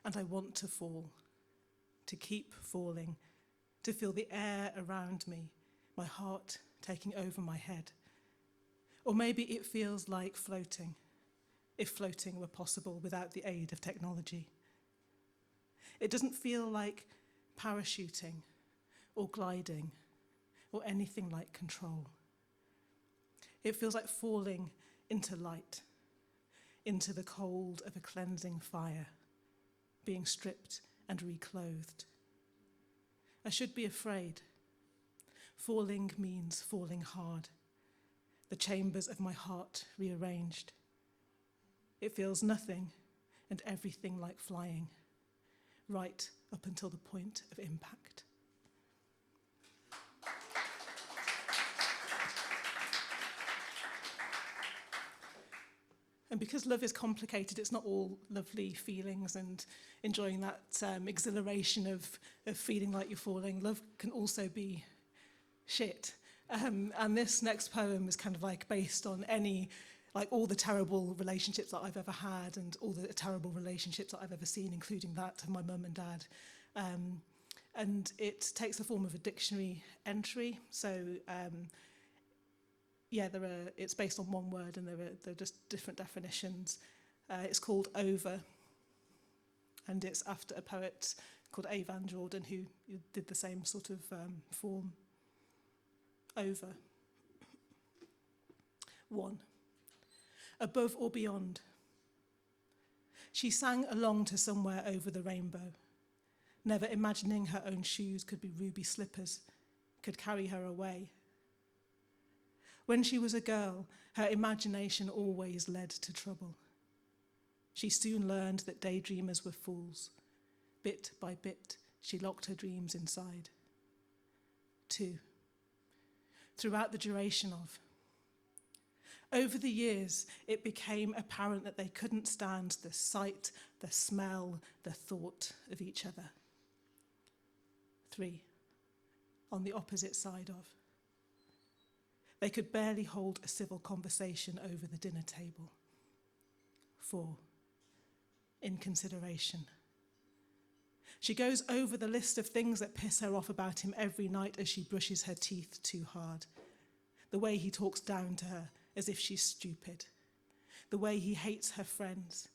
and I want to fall, to keep falling, to feel the air around me, my heart taking over my head. Or maybe it feels like floating, if floating were possible without the aid of technology. It doesn't feel like parachuting or gliding or anything like control. It feels like falling into light, into the cold of a cleansing fire, being stripped and reclothed. I should be afraid. Falling means falling hard, the chambers of my heart rearranged. It feels nothing and everything like flying, right up until the point of impact. And because love is complicated, it's not all lovely feelings and enjoying that exhilaration of feeling like you're falling. Love can also be shit. And this next poem is kind of like based on all the terrible relationships that I've ever had and all the terrible relationships that I've ever seen, including that of my mum and dad. And it takes the form of a dictionary entry. So it's based on one word and there are just different definitions. It's called Over, and it's after a poet called A. Van Jordan who did the same sort of form. Over. 1. Above or beyond. She sang along to somewhere over the rainbow, never imagining her own shoes could be ruby slippers, could carry her away. When she was a girl, her imagination always led to trouble. She soon learned that daydreamers were fools. Bit by bit, she locked her dreams inside. 2. Throughout the duration of. Over the years, it became apparent that they couldn't stand the sight, the smell, the thought of each other. 3. On the opposite side of. They could barely hold a civil conversation over the dinner table. 4. In consideration. She goes over the list of things that piss her off about him every night as she brushes her teeth too hard. The way he talks down to her as if she's stupid. The way he hates her friends.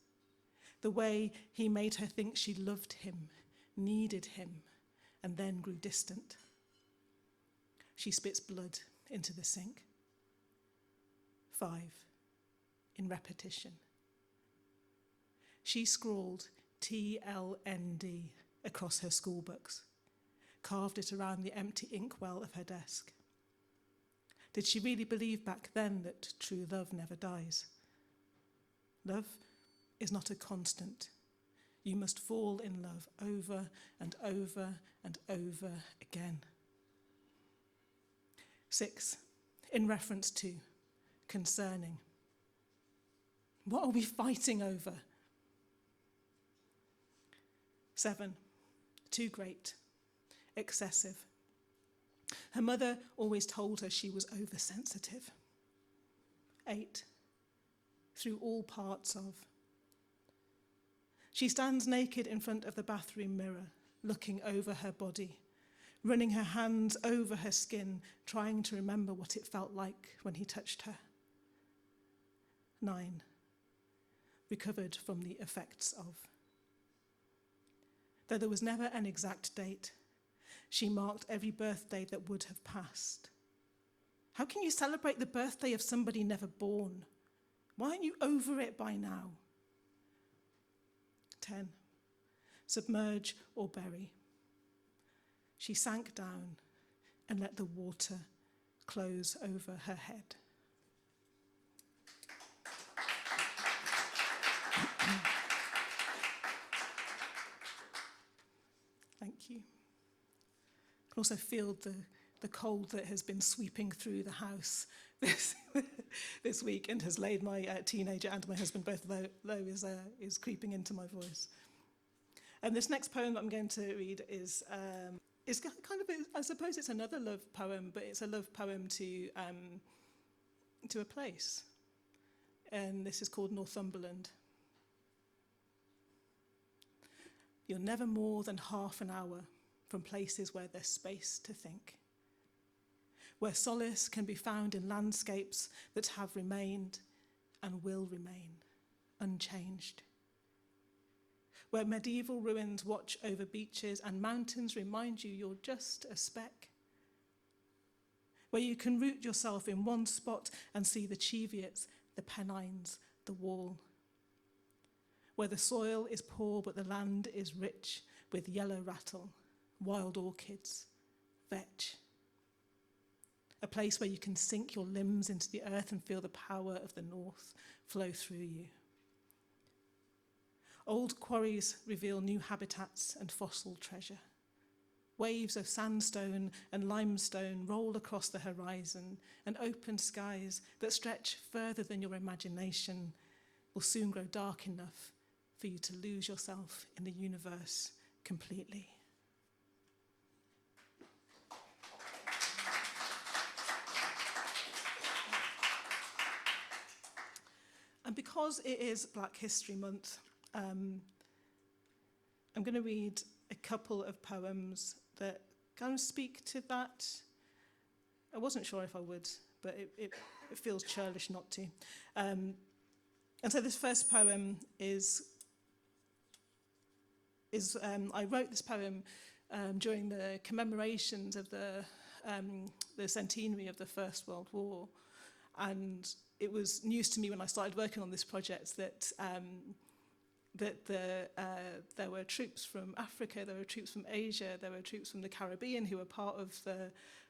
The way he made her think she loved him, needed him, and then grew distant. She spits blood into the sink. 5. In repetition. She scrawled TLND across her school books, carved it around the empty inkwell of her desk. Did she really believe back then that true love never dies? Love is not a constant. You must fall in love over and over and over again. 6. In reference to, concerning. What are we fighting over? 7. Too great, excessive. Her mother always told her she was oversensitive. 8. Through all parts of. She stands naked in front of the bathroom mirror, looking over her body, running her hands over her skin, trying to remember what it felt like when he touched her. 9. Recovered from the effects of. Though there was never an exact date, she marked every birthday that would have passed. How can you celebrate the birthday of somebody never born? Why aren't you over it by now? 10. Submerge or bury. She sank down and let the water close over her head. Thank you. I can also feel the cold that has been sweeping through the house this week and has laid my teenager and my husband both low is creeping into my voice. And this next poem that I'm going to read is kind of, I suppose it's another love poem, but it's a love poem to a place. And this is called Northumberland. You're never more than half an hour from places where there's space to think, where solace can be found in landscapes that have remained and will remain unchanged, where medieval ruins watch over beaches and mountains remind you you're just a speck, where you can root yourself in one spot and see the Cheviots, the Pennines, the Wall, where the soil is poor but the land is rich with yellow rattle, wild orchids, vetch. A place where you can sink your limbs into the earth and feel the power of the north flow through you. Old quarries reveal new habitats and fossil treasure. Waves of sandstone and limestone roll across the horizon, and open skies that stretch further than your imagination will soon grow dark enough for you to lose yourself in the universe completely. And because it is Black History Month, I'm going to read a couple of poems that kind of speak to that. I wasn't sure if I would, but it feels churlish not to. And so this first poem is I wrote this poem during the commemorations of the centenary of the First World War, and it was news to me when I started working on this project that there were troops from Africa, there were troops from Asia, there were troops from the Caribbean who were part of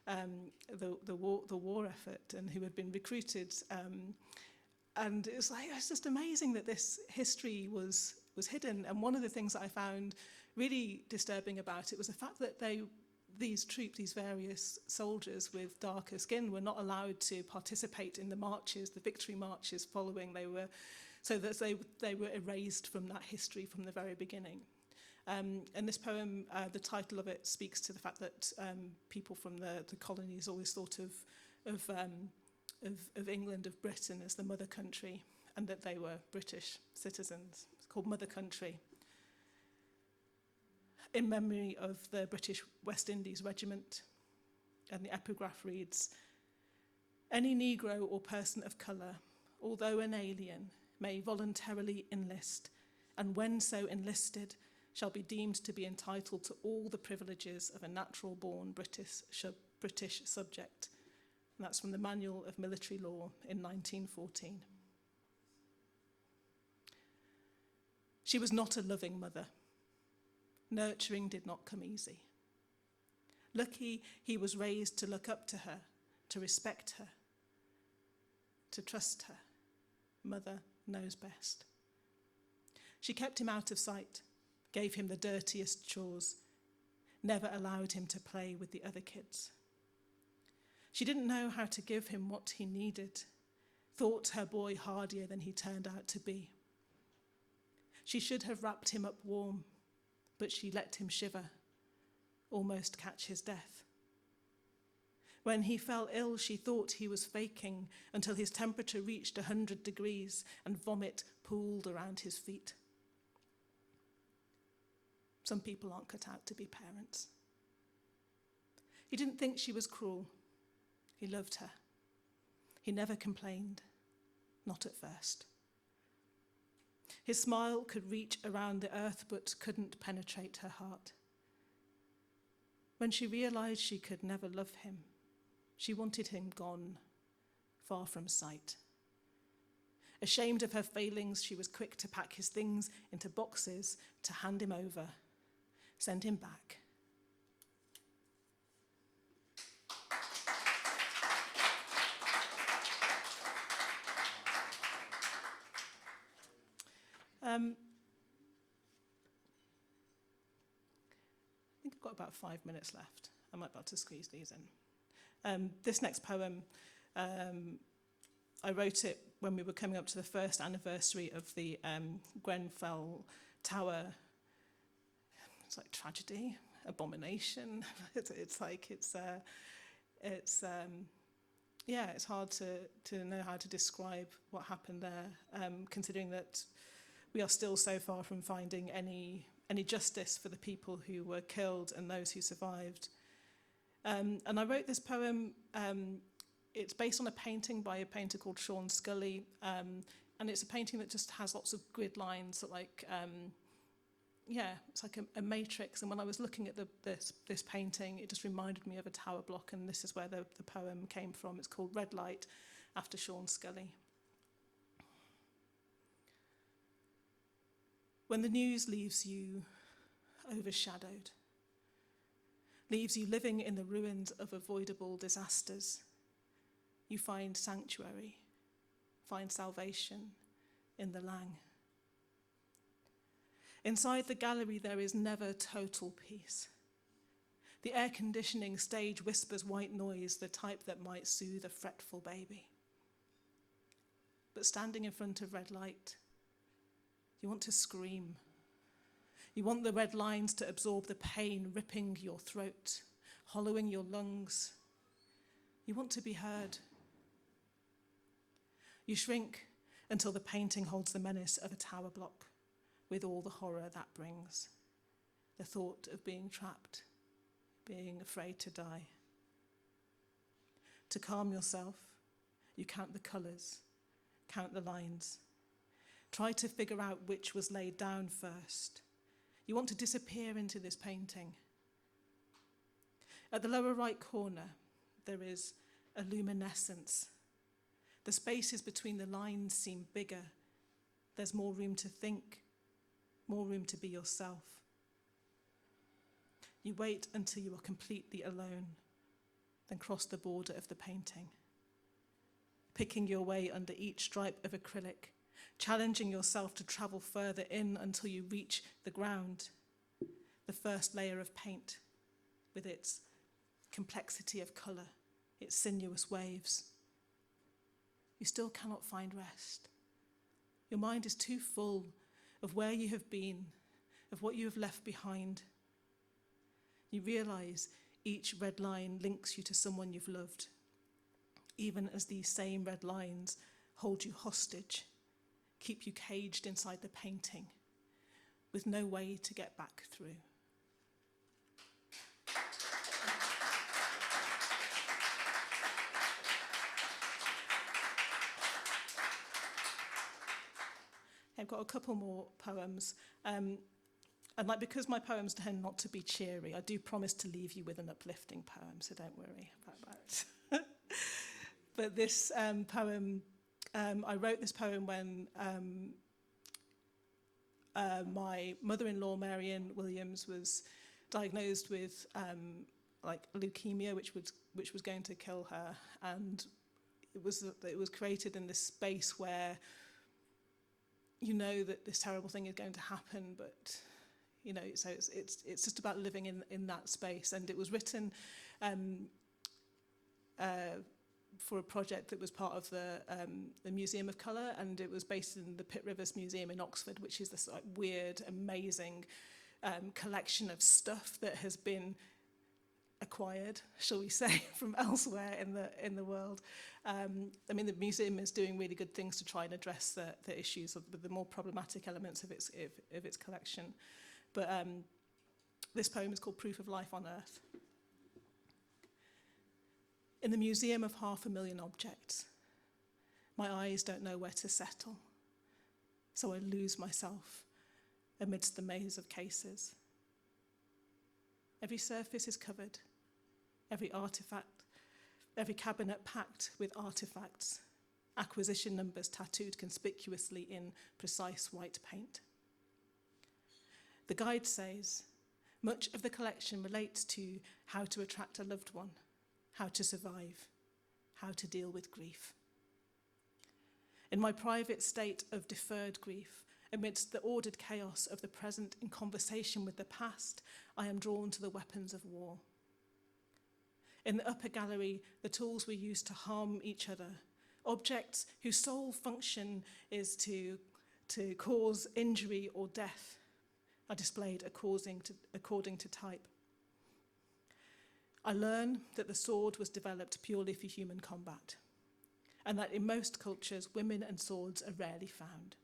the war effort and who had been recruited. And it's just amazing that this history was hidden. And one of the things that I found really disturbing about it was the fact that these troops, these various soldiers with darker skin, were not allowed to participate in the marches, the victory marches following. They were erased from that history from the very beginning. And this poem, the title of it speaks to the fact that people from the colonies always thought of England, of Britain, as the mother country, and that they were British citizens. It's called Mother Country. In memory of the British West Indies Regiment, and the epigraph reads, "Any Negro or person of colour, although an alien, may voluntarily enlist, and when so enlisted, shall be deemed to be entitled to all the privileges of a natural-born British subject." And that's from the Manual of Military Law in 1914. She was not a loving mother. Nurturing did not come easy. Lucky he was raised to look up to her, to respect her, to trust her. Mother knows best. She kept him out of sight, gave him the dirtiest chores, never allowed him to play with the other kids. She didn't know how to give him what he needed, thought her boy hardier than he turned out to be. She should have wrapped him up warm, but she let him shiver, almost catch his death. When he fell ill, she thought he was faking until his temperature reached 100 degrees and vomit pooled around his feet. Some people aren't cut out to be parents. He didn't think she was cruel. He loved her. He never complained, not at first. His smile could reach around the earth but couldn't penetrate her heart. When she realized she could never love him, she wanted him gone, far from sight. Ashamed of her failings, she was quick to pack his things into boxes to hand him over, send him back. I think I've got about 5 minutes left. I might be able to squeeze these in. This next poem, I wrote it when we were coming up to the first anniversary of the Grenfell Tower. It's like tragedy, abomination. It's hard to know how to describe what happened there, considering that we are still so far from finding any justice for the people who were killed and those who survived. And I wrote this poem, it's based on a painting by a painter called Sean Scully, and it's a painting that just has lots of grid lines, that it's like a matrix. And when I was looking at this painting, it just reminded me of a tower block, and this is where the poem came from. It's called Red Light, after Sean Scully. When the news leaves you overshadowed, leaves you living in the ruins of avoidable disasters, you find sanctuary, find salvation in the Lang. Inside the gallery, there is never total peace. The air conditioning stage whispers white noise, the type that might soothe a fretful baby. But standing in front of red light, you want to scream. You want the red lines to absorb the pain ripping your throat, hollowing your lungs. You want to be heard. You shrink until the painting holds the menace of a tower block, with all the horror that brings. The thought of being trapped, being afraid to die. To calm yourself, you count the colours, count the lines. Try to figure out which was laid down first. You want to disappear into this painting. At the lower right corner, there is a luminescence. The spaces between the lines seem bigger. There's more room to think, more room to be yourself. You wait until you are completely alone. then cross the border of the painting. Picking your way under each stripe of acrylic, challenging yourself to travel further in until you reach the ground, the first layer of paint, with its complexity of colour, its sinuous waves. You still cannot find rest. Your mind is too full of where you have been, of what you have left behind. You realise each red line links you to someone you've loved, even as these same red lines hold you hostage, keep you caged inside the painting, with no way to get back through. I've got a couple more poems. And because my poems tend not to be cheery, I do promise to leave you with an uplifting poem, so don't worry about that. But this poem, I wrote this poem when my mother-in-law, Marion Williams, was diagnosed with leukemia, which was going to kill her, and it was created in this space where you know that this terrible thing is going to happen, but you know, so it's just about living in that space. And it was written for a project that was part of the Museum of Colour, and it was based in the Pitt Rivers Museum in Oxford, which is this like weird, amazing collection of stuff that has been acquired, shall we say, from elsewhere in the world. I mean, the museum is doing really good things to try and address the issues of the more problematic elements of its collection. But this poem is called Proof of Life on Earth. In the museum of 500,000 objects, my eyes don't know where to settle, so I lose myself amidst the maze of cases. Every surface is covered, every artifact, every cabinet packed with artifacts, acquisition numbers tattooed conspicuously in precise white paint. The guide says, much of the collection relates to how to attract a loved one, how to survive, how to deal with grief. In my private state of deferred grief, amidst the ordered chaos of the present in conversation with the past, I am drawn to the weapons of war. In the upper gallery, the tools we use to harm each other, objects whose sole function is to cause injury or death, are displayed according to type. I learn that the sword was developed purely for human combat, and that in most cultures, women and swords are rarely found.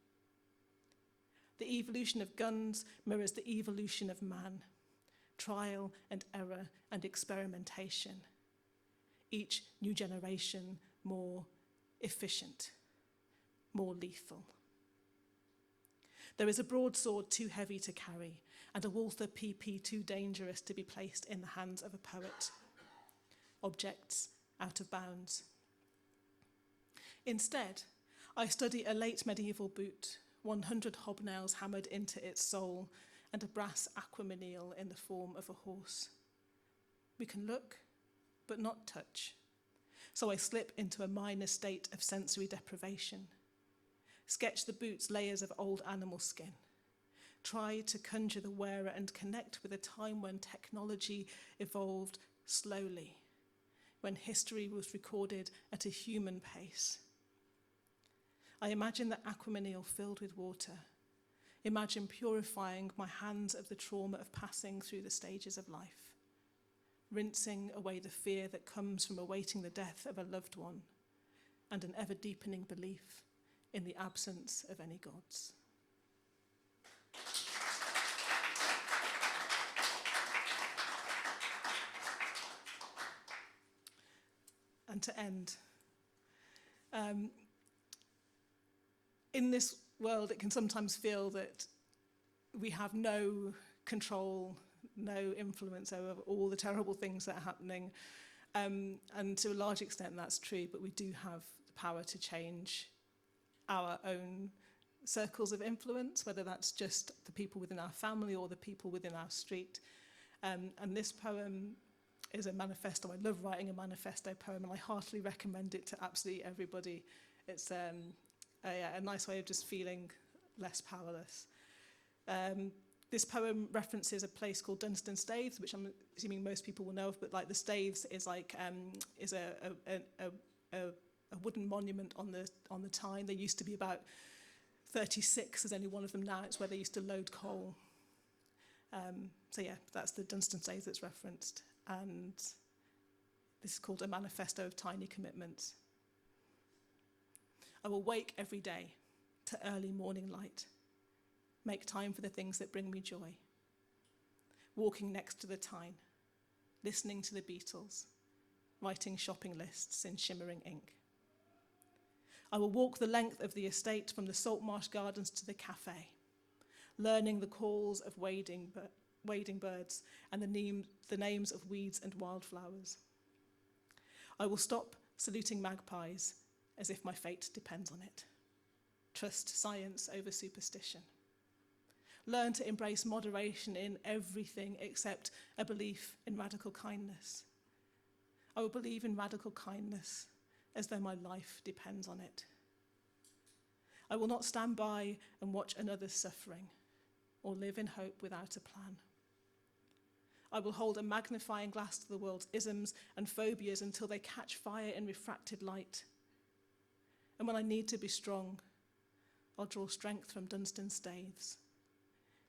The evolution of guns mirrors the evolution of man, trial and error and experimentation. Each new generation more efficient, more lethal. There is a broadsword too heavy to carry, and a Walther PP too dangerous to be placed in the hands of a poet. Objects out of bounds. Instead, I study a late medieval boot, 100 hobnails hammered into its sole, and a brass aquamanile in the form of a horse. We can look, but not touch. So I slip into a minor state of sensory deprivation. Sketch the boot's layers of old animal skin. Try to conjure the wearer and connect with a time when technology evolved slowly, when history was recorded at a human pace. I imagine the aquamanile filled with water. Imagine purifying my hands of the trauma of passing through the stages of life, rinsing away the fear that comes from awaiting the death of a loved one, and an ever-deepening belief in the absence of any gods. And to end, in this world, it can sometimes feel that we have no control, no influence over all the terrible things that are happening. And to a large extent, that's true, but we do have the power to change our own circles of influence, whether that's just the people within our family or the people within our street. And this poem is a manifesto. I love writing a manifesto poem, and I heartily recommend it to absolutely everybody. It's a nice way of just feeling less powerless. This poem references a place called Dunstan Staithes, which I'm assuming most people will know of, but like the Staithes is like is a wooden monument on the Tyne. There used to be about 36. There's only one of them now. It's where they used to load coal. So yeah, that's the Dunstan Staithes that's referenced, and this is called A Manifesto of Tiny Commitments. I will wake every day to early morning light, make time for the things that bring me joy, walking next to the Tyne, listening to the Beatles, writing shopping lists in shimmering ink. I will walk the length of the estate from the Saltmarsh Gardens to the cafe, learning the calls of wading birds and the names of weeds and wildflowers. I will stop saluting magpies as if my fate depends on it. Trust science over superstition. Learn to embrace moderation in everything except a belief in radical kindness. I will believe in radical kindness as though my life depends on it. I will not stand by and watch another's suffering or live in hope without a plan. I will hold a magnifying glass to the world's isms and phobias until they catch fire in refracted light. And when I need to be strong, I'll draw strength from Dunstan Staithes,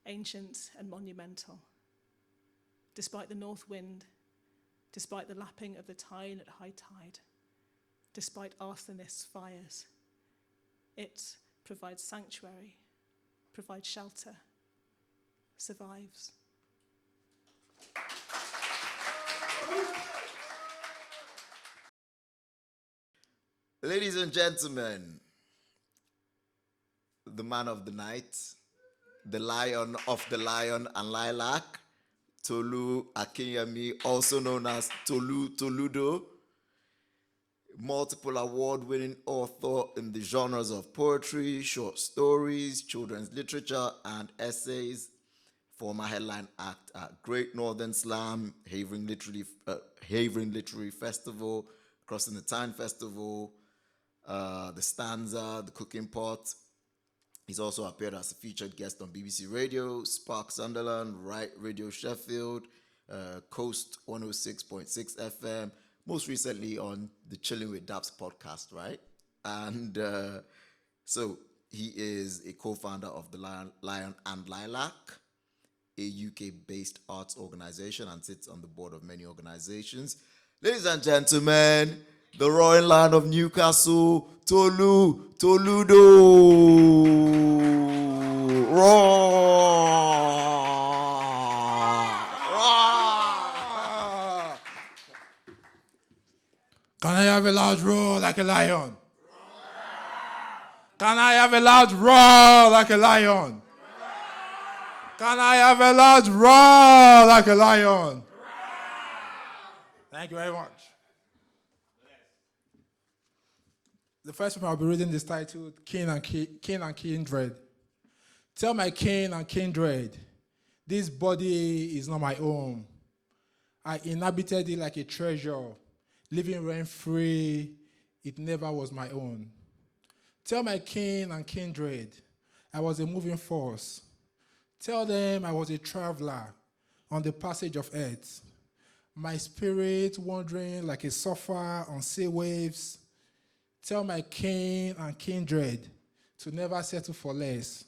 ancient and monumental. Despite the north wind, despite the lapping of the Tyne at high tide, despite arsonists' fires, it provides sanctuary, provides shelter, survives. Ladies and gentlemen, the man of the night, the lion of the lion and lilac, Tolu Akinyemi, also known as Tolutoludo, multiple award-winning author in the genres of poetry, short stories, children's literature, and essays. Former headline act at Great Northern Slam, Havering Literary Festival, Crossing the Tyne Festival, the Stanza, the Cooking Pot. He's also appeared as a featured guest on BBC Radio, Spark Sunderland, Right Radio Sheffield, Coast 106.6 FM, most recently on the Chilling with Daps podcast, right? And so he is a co-founder of the Lion and Lilac, a UK-based arts organization, and sits on the board of many organizations. Ladies and gentlemen, the Royal Lion of Newcastle, Tolutoludo. Roar! Can I have a loud roar like a lion? Can I have a loud roar like a lion? Can I have a loud roar like a lion? Thank you very much. The first one I'll be reading is titled Kin and Kindred. Tell my kin and kindred, this body is not my own. I inhabited it like a treasure, living rent-free, it never was my own. Tell my kin and kindred, I was a moving force. Tell them I was a traveler on the passage of earth. My spirit wandering like a surfer on sea waves. Tell my kin and kindred to never settle for less,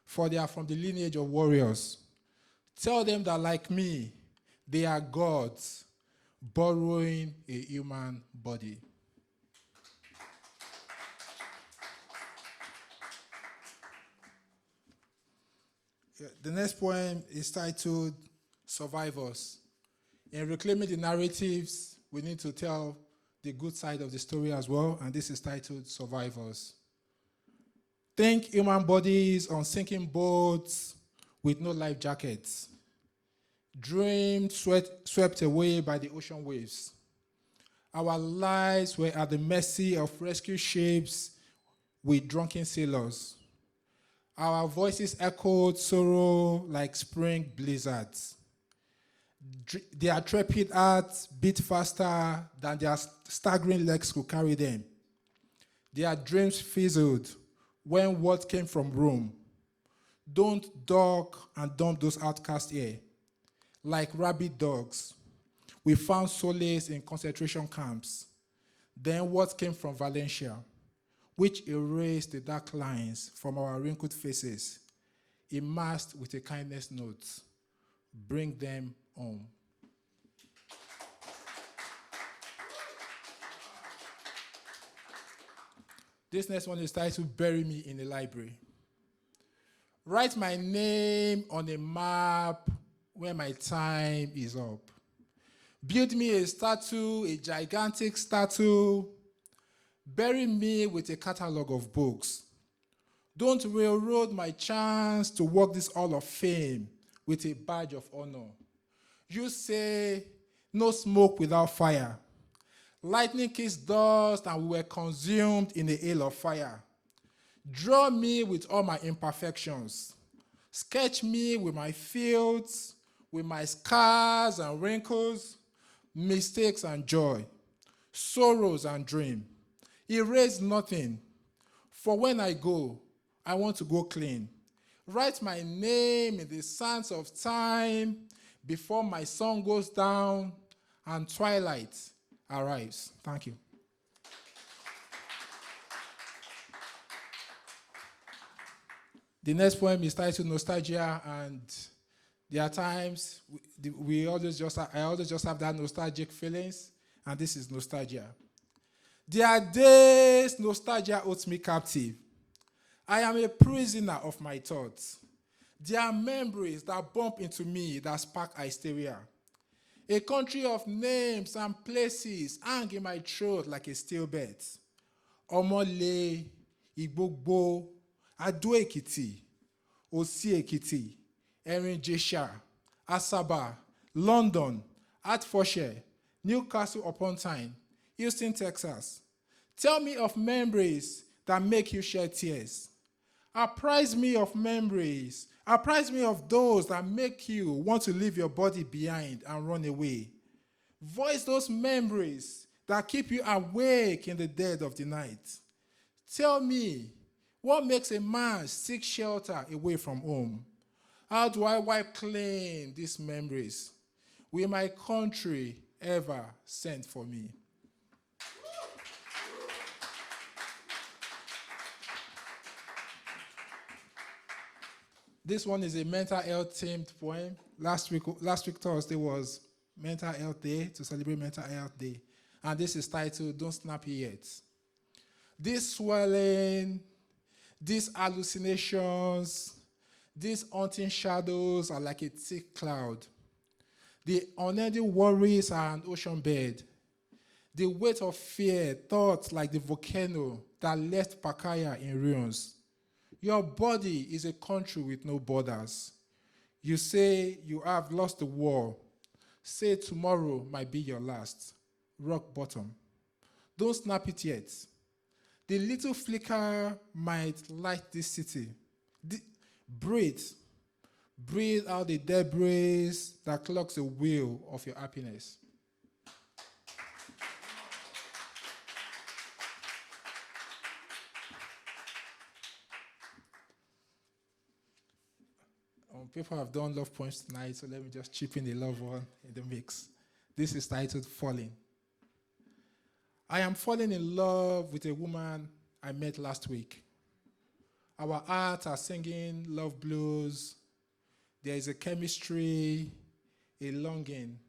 for they are from the lineage of warriors. Tell them that like me, they are gods, borrowing a human body. The next poem is titled Survivors. In reclaiming the narratives, we need to tell the good side of the story as well, and this is titled Survivors. Think human bodies on sinking boats with no life jackets. Dreams swept away by the ocean waves. Our lives were at the mercy of rescue ships with drunken sailors. Our voices echoed sorrow like spring blizzards. Their trepid hearts beat faster than their staggering legs could carry them. Their dreams fizzled when word came from Rome. Don't dog and dump those outcasts here. Like rabid dogs, we found solace in concentration camps. Then word came from Valencia, which erased the dark lines from our wrinkled faces, masked with a kindness note. Bring them home. This next one is titled Bury Me in a Library. Write my name on a map when my time is up. Build me a statue, a gigantic statue. Bury me with a catalog of books. Don't railroad my chance to walk this hall of fame with a badge of honor. You say, no smoke without fire. Lightning kissed dust and we were consumed in a hail of fire. Draw me with all my imperfections. Sketch me with my fields, with my scars and wrinkles, mistakes and joy, sorrows and dream. Erase nothing, for when I go, I want to go clean. Write my name in the sands of time before my sun goes down and twilight arrives. Thank you. The next poem is titled Nostalgia, and there are times I always just have that nostalgic feelings, and this is nostalgia. There are days nostalgia holds me captive. I am a prisoner of my thoughts. There are memories that bump into me that spark hysteria. A country of names and places hang in my throat like a steel bed. Omole, Igbogbo, Ado-Ekiti, Osi-Ekiti, Erin-Jesha, Asaba, London, Hertfordshire, Newcastle upon Tyne, Houston, Texas. Tell me of memories that make you shed tears. Apprise me of memories. Apprise me of those that make you want to leave your body behind and run away. Voice those memories that keep you awake in the dead of the night. Tell me, what makes a man seek shelter away from home? How do I wipe clean these memories? Will my country ever send for me? This one is a mental health themed poem. Last week Thursday was Mental Health Day, to celebrate Mental Health Day. And this is titled Don't Snap It Yet. This swelling, these hallucinations, these haunting shadows are like a thick cloud. The unending worries are an ocean bed. The weight of fear, thoughts like the volcano that left Pakaya in ruins. Your body is a country with no borders. You say you have lost the war. Say tomorrow might be your last. Rock bottom. Don't snap it yet. The little flicker might light this city. Breathe. Breathe out the debris that clogs the wheel of your happiness. People have done love poems tonight, so let me just chip in a love one in the mix. This is titled Falling. I am falling in love with a woman I met last week. Our hearts are singing love blues. There is a chemistry, a longing.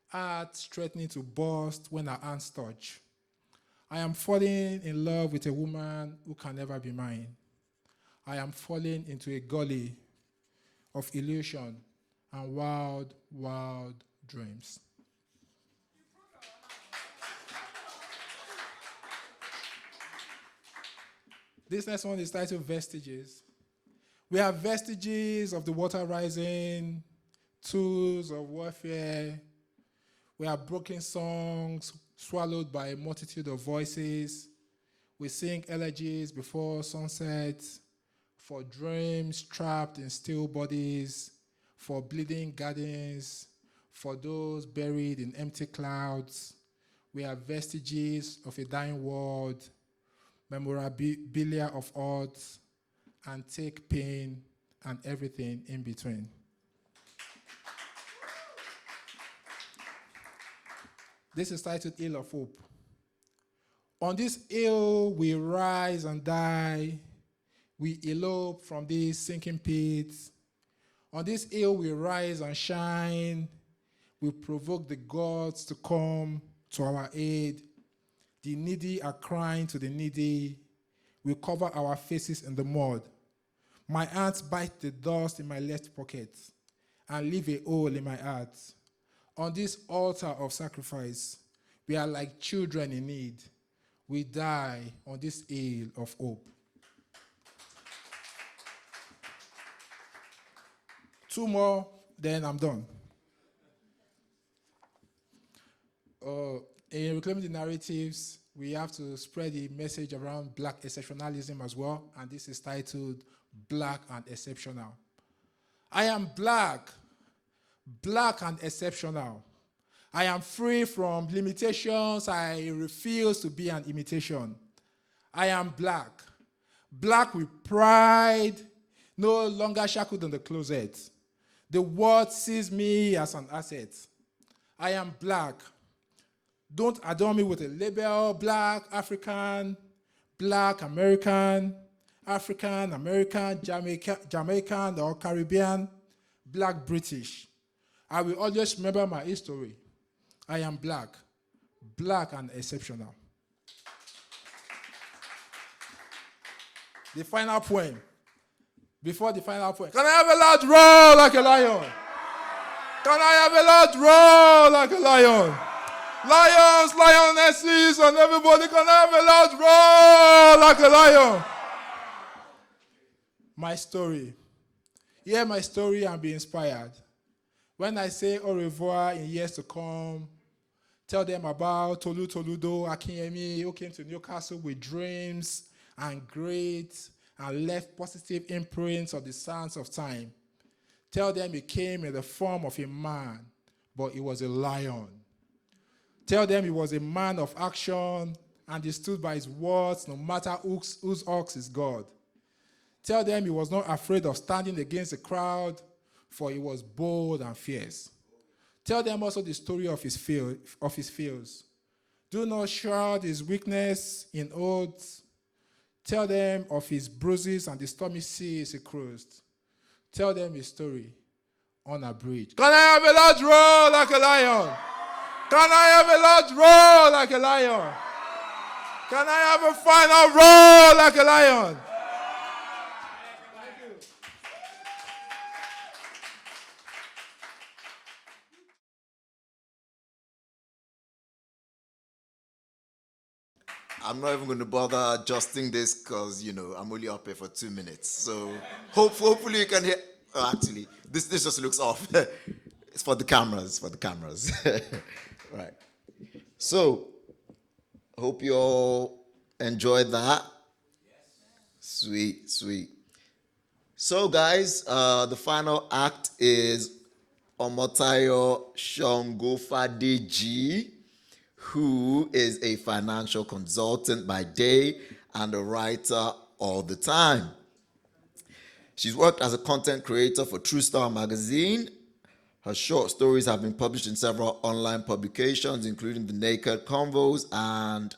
Hearts threatening to burst when our hands touch. I am falling in love with a woman who can never be mine. I am falling into a gully of illusion and wild, wild dreams. This next one is titled Vestiges. We have vestiges of the water rising, tools of warfare. We have broken songs swallowed by a multitude of voices. We sing elegies before sunset, for dreams trapped in still bodies, for bleeding gardens, For those buried in empty clouds, we are vestiges of a dying world, memorabilia of odds, and take pain and everything in between. This is titled Hill of Hope. On this hill we rise and die. We elope from these sinking pits. On this hill we rise and shine. We provoke the gods to come to our aid. The needy are crying to the needy. We cover our faces in the mud. My hands bite the dust in my left pocket and leave a hole in my heart. On this altar of sacrifice, we are like children in need. We die on this hill of hope. Two more, then I'm done. In reclaiming the narratives, we have to spread the message around Black exceptionalism as well, and this is titled Black and Exceptional. I am Black, Black and exceptional. I am free from limitations. I refuse to be an imitation. I am Black, Black with pride, no longer shackled in the closet. The world sees me as an asset. I am Black. Don't adorn me with a label, Black, African, Black, American, African, American, Jamaican, or Caribbean, Black, British. I will always remember my history. I am Black, Black and exceptional. The final poem. Before the final poem. Can I have a loud roar like a lion? Can I have a loud roar like a lion? Lions, lionesses, and everybody, can have a loud roar like a lion. My story. Hear my story and be inspired. When I say au revoir in years to come, tell them about Tolutoludo, Akinyemi, who came to Newcastle with dreams and great and left positive imprints of the sands of time. Tell them he came in the form of a man, but he was a lion. Tell them he was a man of action and he stood by his words no matter whose ox is God. Tell them he was not afraid of standing against the crowd, for he was bold and fierce. Tell them also the story of his fears. Do not shroud his weakness in oaths. Tell them of his bruises and the stormy seas he crossed. Tell them his story on a bridge. Can I have a large roar like a lion? Can I have a large roar like a lion? Can I have a final roar like a lion? I'm not even going to bother adjusting this because, I'm only up here for 2 minutes. So hopefully you can hear. Oh, actually, this just looks off. It's for the cameras, Right. So, hope you all enjoyed that. Sweet. So, guys, the final act is Omotayo Shongofadeji, who is a financial consultant by day and a writer all the time. She's worked as a content creator for True Star magazine. Her short stories have been published in several online publications, including The Naked Convos and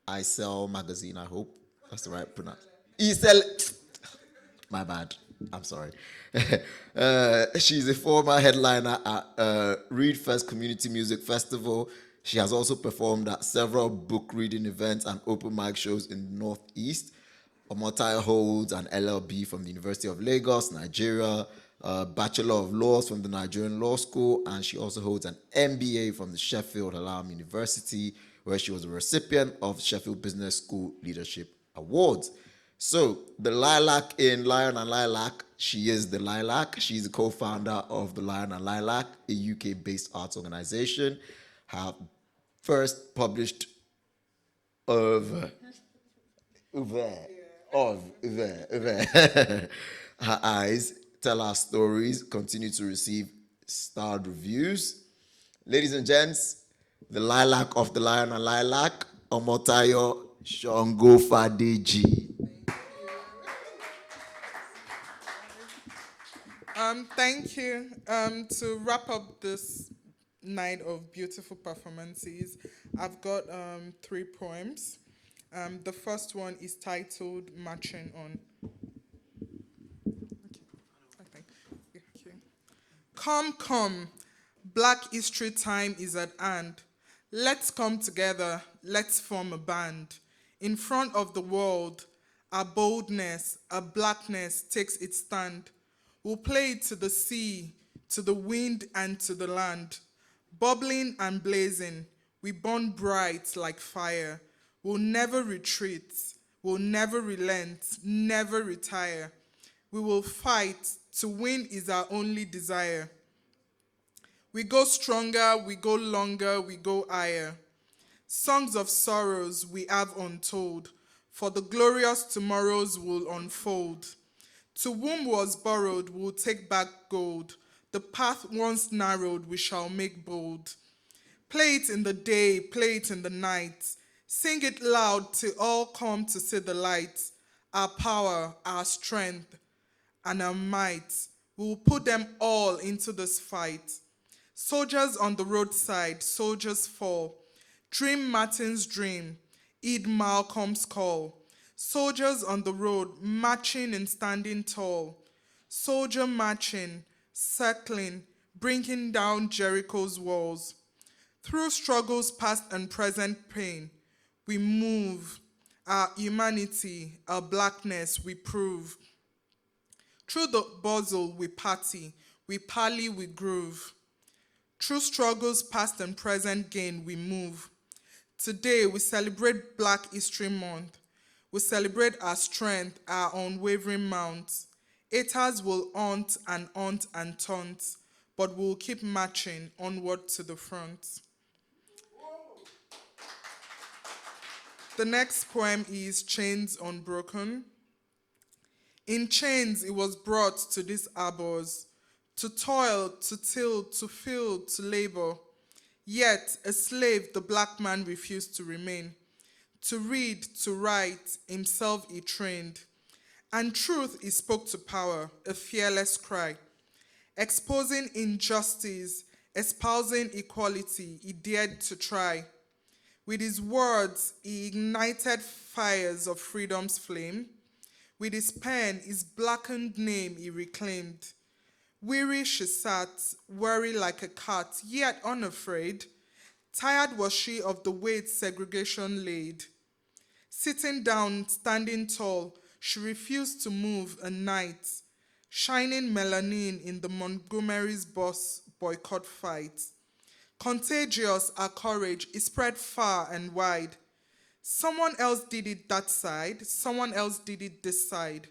I Sell magazine, I hope that's the right pronunciation. My bad. I'm sorry. She's a former headliner at Read First Community Music Festival. She has also performed at several book reading events and open mic shows in the Northeast. Omotayo holds an LLB from the University of Lagos, Nigeria, a Bachelor of Laws from the Nigerian Law School, and she also holds an MBA from the Sheffield Hallam University, where she was a recipient of Sheffield Business School Leadership Awards. So, the Lilac in Lion and Lilac, she is the Lilac. She's the co-founder of the Lion and Lilac, a UK-based arts organization. Her first published Her eyes tell our stories, continue to receive starred reviews. Ladies and gents, the Lilac of the Lion and Lilac, Omotayo Shongo Fadeji. Thank you. To wrap up this night of beautiful performances, I've got 3 poems. The first one is titled Marching On. Okay. Thank you. Come, come, Black History time is at hand. Let's come together, let's form a band. In front of the world, our boldness, our blackness takes its stand. We'll play it to the sea, to the wind, and to the land. Bubbling and blazing, we burn bright like fire. We'll never retreat, we'll never relent, never retire. We will fight, to win is our only desire. We go stronger, we go longer, we go higher. Songs of sorrows we have untold, for the glorious tomorrows will unfold. To whom was borrowed, we'll take back gold. The path once narrowed, we shall make bold. Play it in the day, play it in the night. Sing it loud till all come to see the light. Our power, our strength, and our might, we will put them all into this fight. Soldiers on the roadside, soldiers fall. Dream Martin's dream, heed Malcolm's call. Soldiers on the road, marching and standing tall. Soldier marching, circling, bringing down Jericho's walls. Through struggles past and present pain, we move. Our humanity, our blackness, we prove. Through the bustle, we party, we parley, we groove. Through struggles past and present gain, we move. Today, we celebrate Black History Month. We celebrate our strength, our unwavering mount. Haters will haunt and taunt, but we'll keep marching onward to the front. The next poem is Chains Unbroken. In chains it was brought to these arbors, to toil, to till, to field, to labor. Yet a slave the black man refused to remain. To read, to write, himself he trained. And truth he spoke to power, a fearless cry. Exposing injustice, espousing equality, he dared to try. With his words, he ignited fires of freedom's flame. With his pen, his blackened name he reclaimed. Weary she sat, weary like a cat, yet unafraid. Tired was she of the weight segregation laid. Sitting down, standing tall, she refused to move a night. Shining melanin in the Montgomery's bus boycott fight. Contagious our courage, it spread far and wide. Someone else did it that side, someone else did it this side.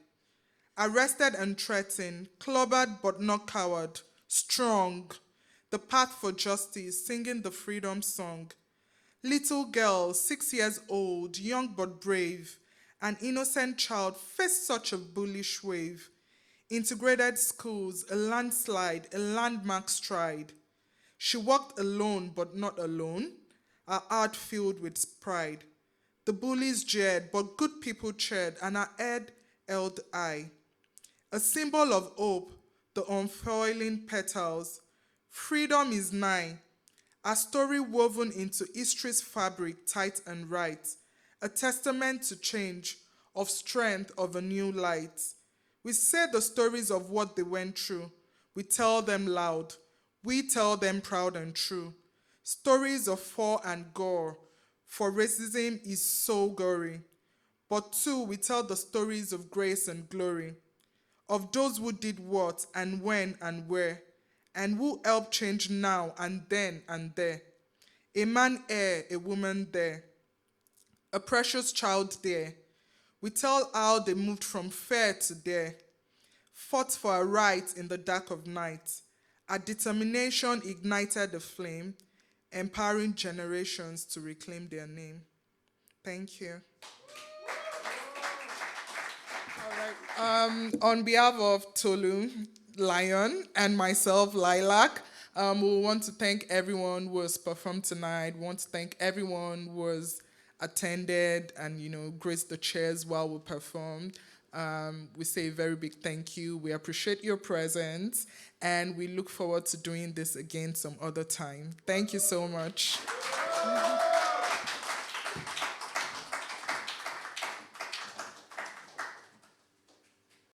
Arrested and threatened, clobbered but not coward, strong. The path for justice, singing the freedom song. Little girl, 6 years old, young but brave, an innocent child faced such a bullish wave. Integrated schools, a landslide, a landmark stride. She walked alone but not alone, her heart filled with pride. The bullies jeered, but good people cheered, and her head held high. A symbol of hope, the unfurling petals. Freedom is nigh, a story woven into history's fabric, tight and right. A testament to change, of strength, of a new light. We say the stories of what they went through. We tell them loud. We tell them proud and true. Stories of fall and gore, for racism is so gory. But too, we tell the stories of grace and glory, of those who did what and when and where, and who helped change now and then and there. A man here, a woman there, a precious child there. We tell how they moved from fair to there, fought for a right in the dark of night. Our determination ignited the flame, empowering generations to reclaim their name. Thank you. All right. On behalf of Tolu, Lion, and myself, Lilac. We want to thank everyone who has performed tonight. We want to thank everyone who has attended and, graced the chairs while we performed. We say a very big thank you. We appreciate your presence, and we look forward to doing this again some other time. Thank you so much.